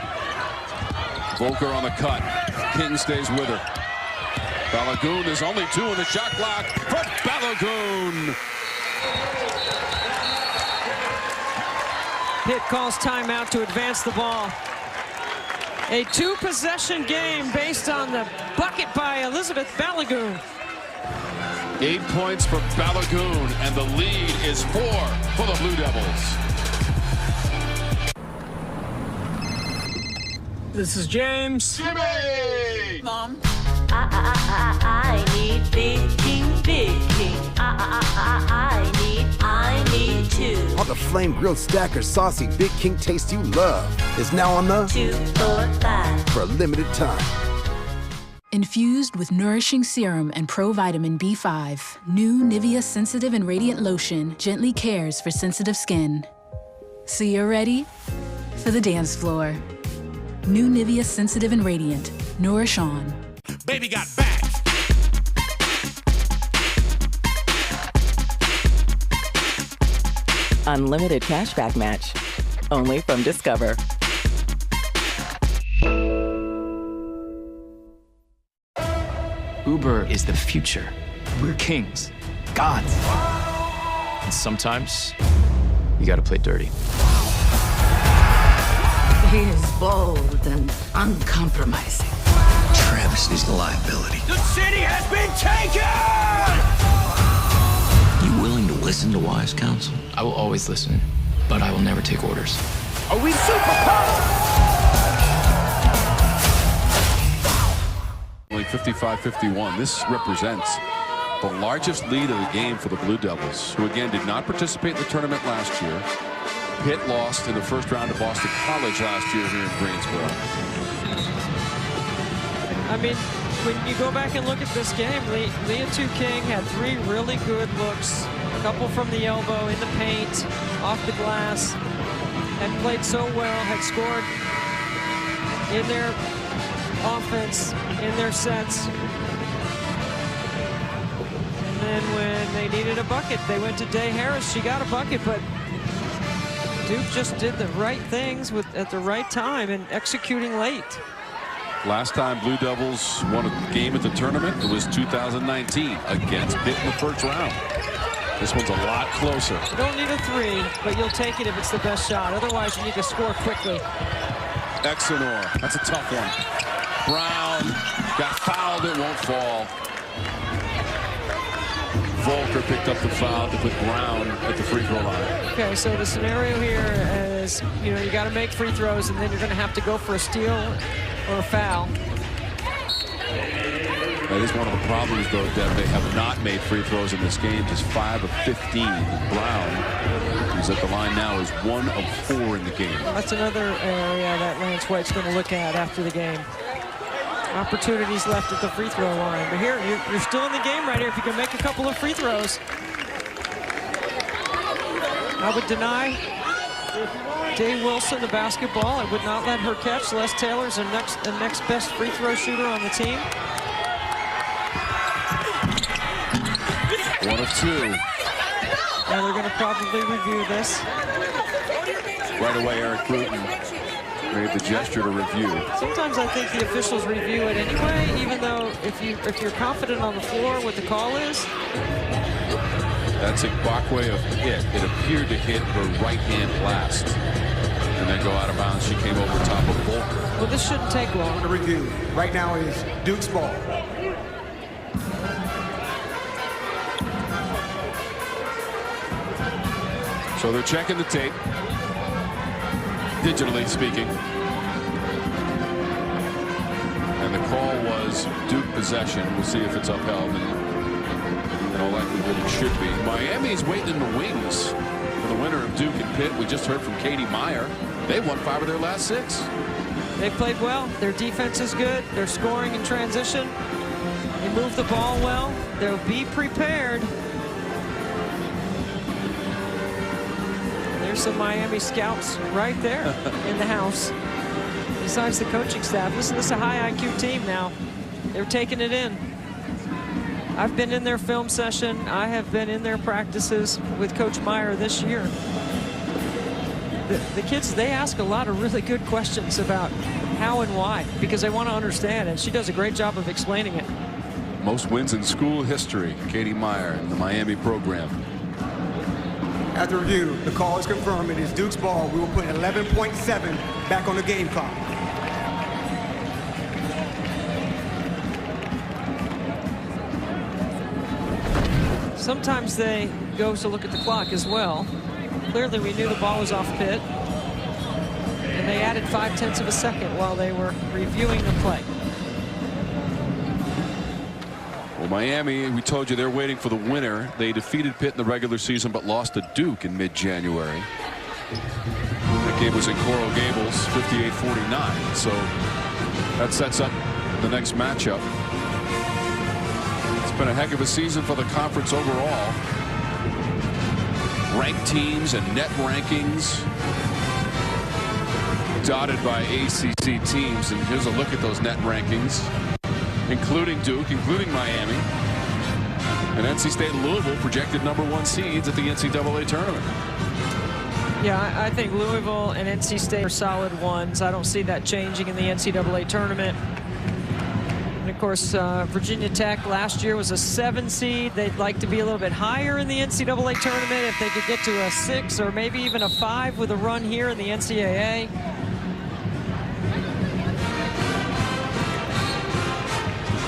Volker on the cut. King stays with her. Balogun, there's only 2 in the shot clock for Balogun. Pitt calls timeout to advance the ball. A 2-possession game based on the bucket by Elizabeth Balogun. 8 points for Balogun, and the lead is 4 for the Blue Devils. This is James. Jimmy! Mom. I need big king. I need 2. All the flame grilled stacker saucy Big King taste you love is now on the 2, 4, 5 for a limited time. Infused with nourishing serum and provitamin B5, new Nivea Sensitive and Radiant Lotion gently cares for sensitive skin. So you're ready for the dance floor. New Nivea Sensitive and Radiant. Nourish on. Baby got back. Unlimited cashback match. Only from Discover. Uber is the future. We're kings, gods. And sometimes, you gotta play dirty. He is bold and uncompromising. Travis is the liability. The city has been taken! You willing to listen to wise counsel? I will always listen, but I will never take orders. Are we superpowers? Only 55-51. This represents the largest lead of the game for the Blue Devils, who again did not participate in the tournament last year. Pitt lost in the first round to Boston College last year here in Greensboro. I mean, when you go back and look at this game, Liatu King had 3 really good looks. A couple from the elbow, in the paint, off the glass, and played so well, had scored in their offense, in their sets. And then when they needed a bucket, they went to Day Harris. She got a bucket, but Duke just did the right things at the right time and executing late. Last time Blue Devils won a game at the tournament, it was 2019 against Pitt in the first round. This one's a lot closer. You don't need a 3, but you'll take it if it's the best shot. Otherwise, you need to score quickly. Exenor, that's a tough one. Brown got fouled, it won't fall. Volker picked up the foul to put Brown at the free throw line. Okay, so the scenario here is, you know, you got to make free throws, and then you're going to have to go for a steal or a foul. That is one of the problems, though, Deb. They have not made free throws in this game. Just 5 of 15. Brown, who's at the line now, is 1 of 4 in the game. That's another area that Lance White's going to look at after the game. Opportunities left at the free throw line. But here, you're still in the game right here if you can make a couple of free throws. I would deny Day-Wilson the basketball. I would not let her catch. Celeste Taylor's the next best free throw shooter on the team. 1 of 2. Now they're going to probably review this. Right away, Eric Bruton made the gesture to review. Sometimes I think the officials review it anyway, even though if you're confident on the floor what the call is. That's Igbokwe of Pitt. It appeared to hit her right hand last and then go out of bounds. She came over top of Volker. Well, this shouldn't take long. The review right now is Duke's ball. So they're checking the tape, digitally speaking. And the call was Duke possession. We'll see if it's upheld. In all likelihood, it should be. Miami's waiting in the wings for the winner of Duke and Pitt. We just heard from Katie Meyer. They've won 5 of their last 6. They played well. Their defense is good. They're scoring in transition. They move the ball well. They'll be prepared. There's some Miami scouts right there in the house. Besides the coaching staff, this is a high IQ team now. They're taking it in. I've been in their film session. I have been in their practices with Coach Meyer this year. The kids, they ask a lot of really good questions about how and why, because they want to understand, and she does a great job of explaining it. Most wins in school history. Katie Meyer in the Miami program. At the review, the call is confirmed. It is Duke's ball. We will put 11.7 back on the game clock. Sometimes they go to look at the clock as well. Clearly, we knew the ball was off Pitt. And they added 0.5 of a second while they were reviewing the play. Well, Miami, we told you they're waiting for the winner. They defeated Pitt in the regular season, but lost to Duke in mid-January. That game was in Coral Gables, 58-49. So that sets up the next matchup. It's been a heck of a season for the conference overall. Ranked teams and net rankings dotted by ACC teams. And here's a look at those net rankings, including Duke, including Miami. And NC State and Louisville projected #1 seeds at the NCAA tournament. Yeah, I think Louisville and NC State are solid ones. I don't see that changing in the NCAA tournament. And of course, Virginia Tech last year was a 7 seed. They'd like to be a little bit higher in the NCAA tournament if they could get to a 6 or maybe even a 5 with a run here in the NCAA.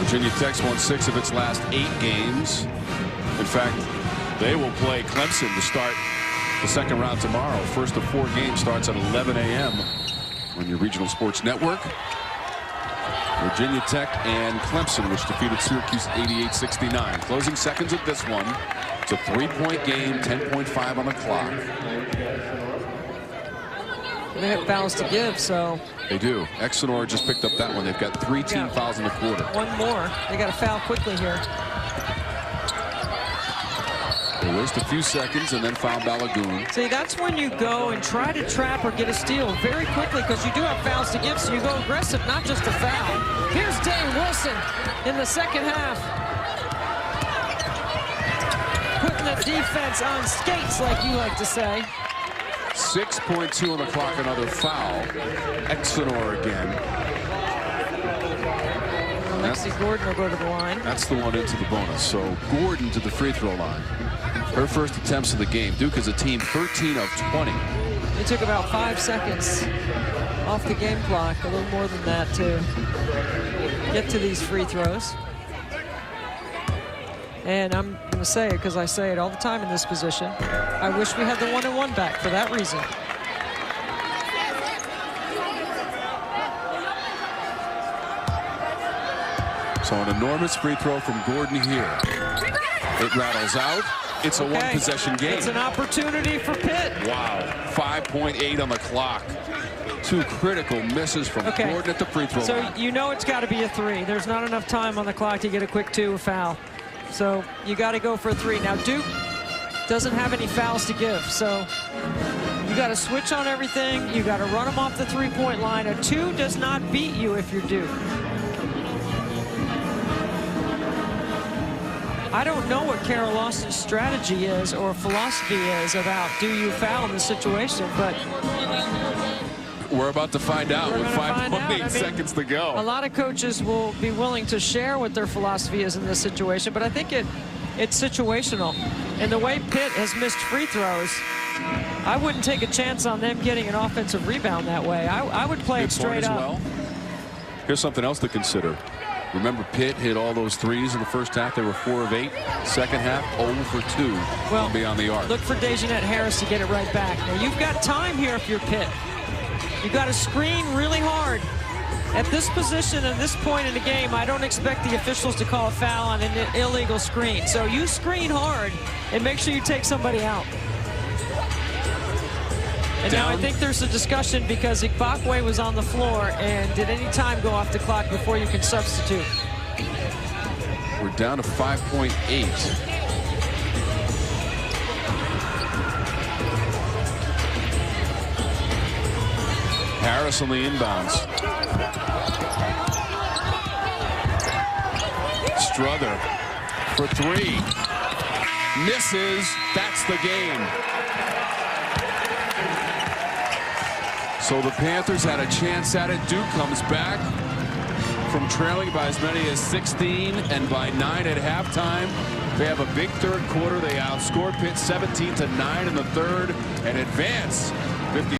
Virginia Tech's won 6 of its last 8 games. In fact, they will play Clemson to start the second round tomorrow. First of 4 games starts at 11 a.m. on your regional sports network. Virginia Tech and Clemson, which defeated Syracuse 88-69. Closing seconds of this one. It's a 3-point game, 10.5 on the clock. They have fouls to give, so. They do. Exeter just picked up that one. They've got 3 team fouls in the quarter. One more. They got to foul quickly here. They waste a few seconds and then foul Balagoon. See, that's when you go and try to trap or get a steal very quickly, because you do have fouls to give, so you go aggressive, not just a foul. Here's Day-Wilson in the second half. Putting the defense on skates, like you like to say. 6.2 on the clock, another foul. Exeter again. Lexi Gordon will go to the line. That's the one into the bonus. So Gordon to the free throw line. Her first attempts of the game. Duke is a team 13 of 20. It took about 5 seconds off the game clock, a little more than that, to get to these free throws. And I'm going to say it because I say it all the time in this position. I wish we had the 1-and-1 back for that reason. So an enormous free throw from Gordon here. It rattles out. It's a one-possession game. It's an opportunity for Pitt. Wow. 5.8 on the clock. 2 critical misses from Gordon at the free throw line. So you know it's got to be a 3. There's not enough time on the clock to get a quick 2, a foul. So you got to go for a 3. Now Duke doesn't have any fouls to give, so you got to switch on everything. You got to run them off the 3-point line. A 2 does not beat you if you're Duke. I don't know what Carol Lawson's strategy is or philosophy is about do you foul in this situation, but We're about to find out with 5.8 seconds to go. A lot of coaches will be willing to share what their philosophy is in this situation, but I think it's situational. And the way Pitt has missed free throws, I wouldn't take a chance on them getting an offensive rebound that way. I would play it straight up. Well. Here's something else to consider. Remember, Pitt hit all those threes in the first half. They were 4 of 8. Second half, 0 for 2. Well, beyond the arc. Look for Dejanette Harris to get it right back. Now, you've got time here if you're Pitt. You've got to screen really hard. At this position, at this point in the game, I don't expect the officials to call a foul on an illegal screen. So you screen hard and make sure you take somebody out. And now I think there's a discussion because Igbokwe was on the floor, and did any time go off the clock before you can substitute? We're down to 5.8. Harris on the inbounds. Strother for 3. Misses. That's the game. So the Panthers had a chance at it. Duke comes back from trailing by as many as 16 and by 9 at halftime. They have a big third quarter. They outscore Pitt 17-9 in the third and advance 50.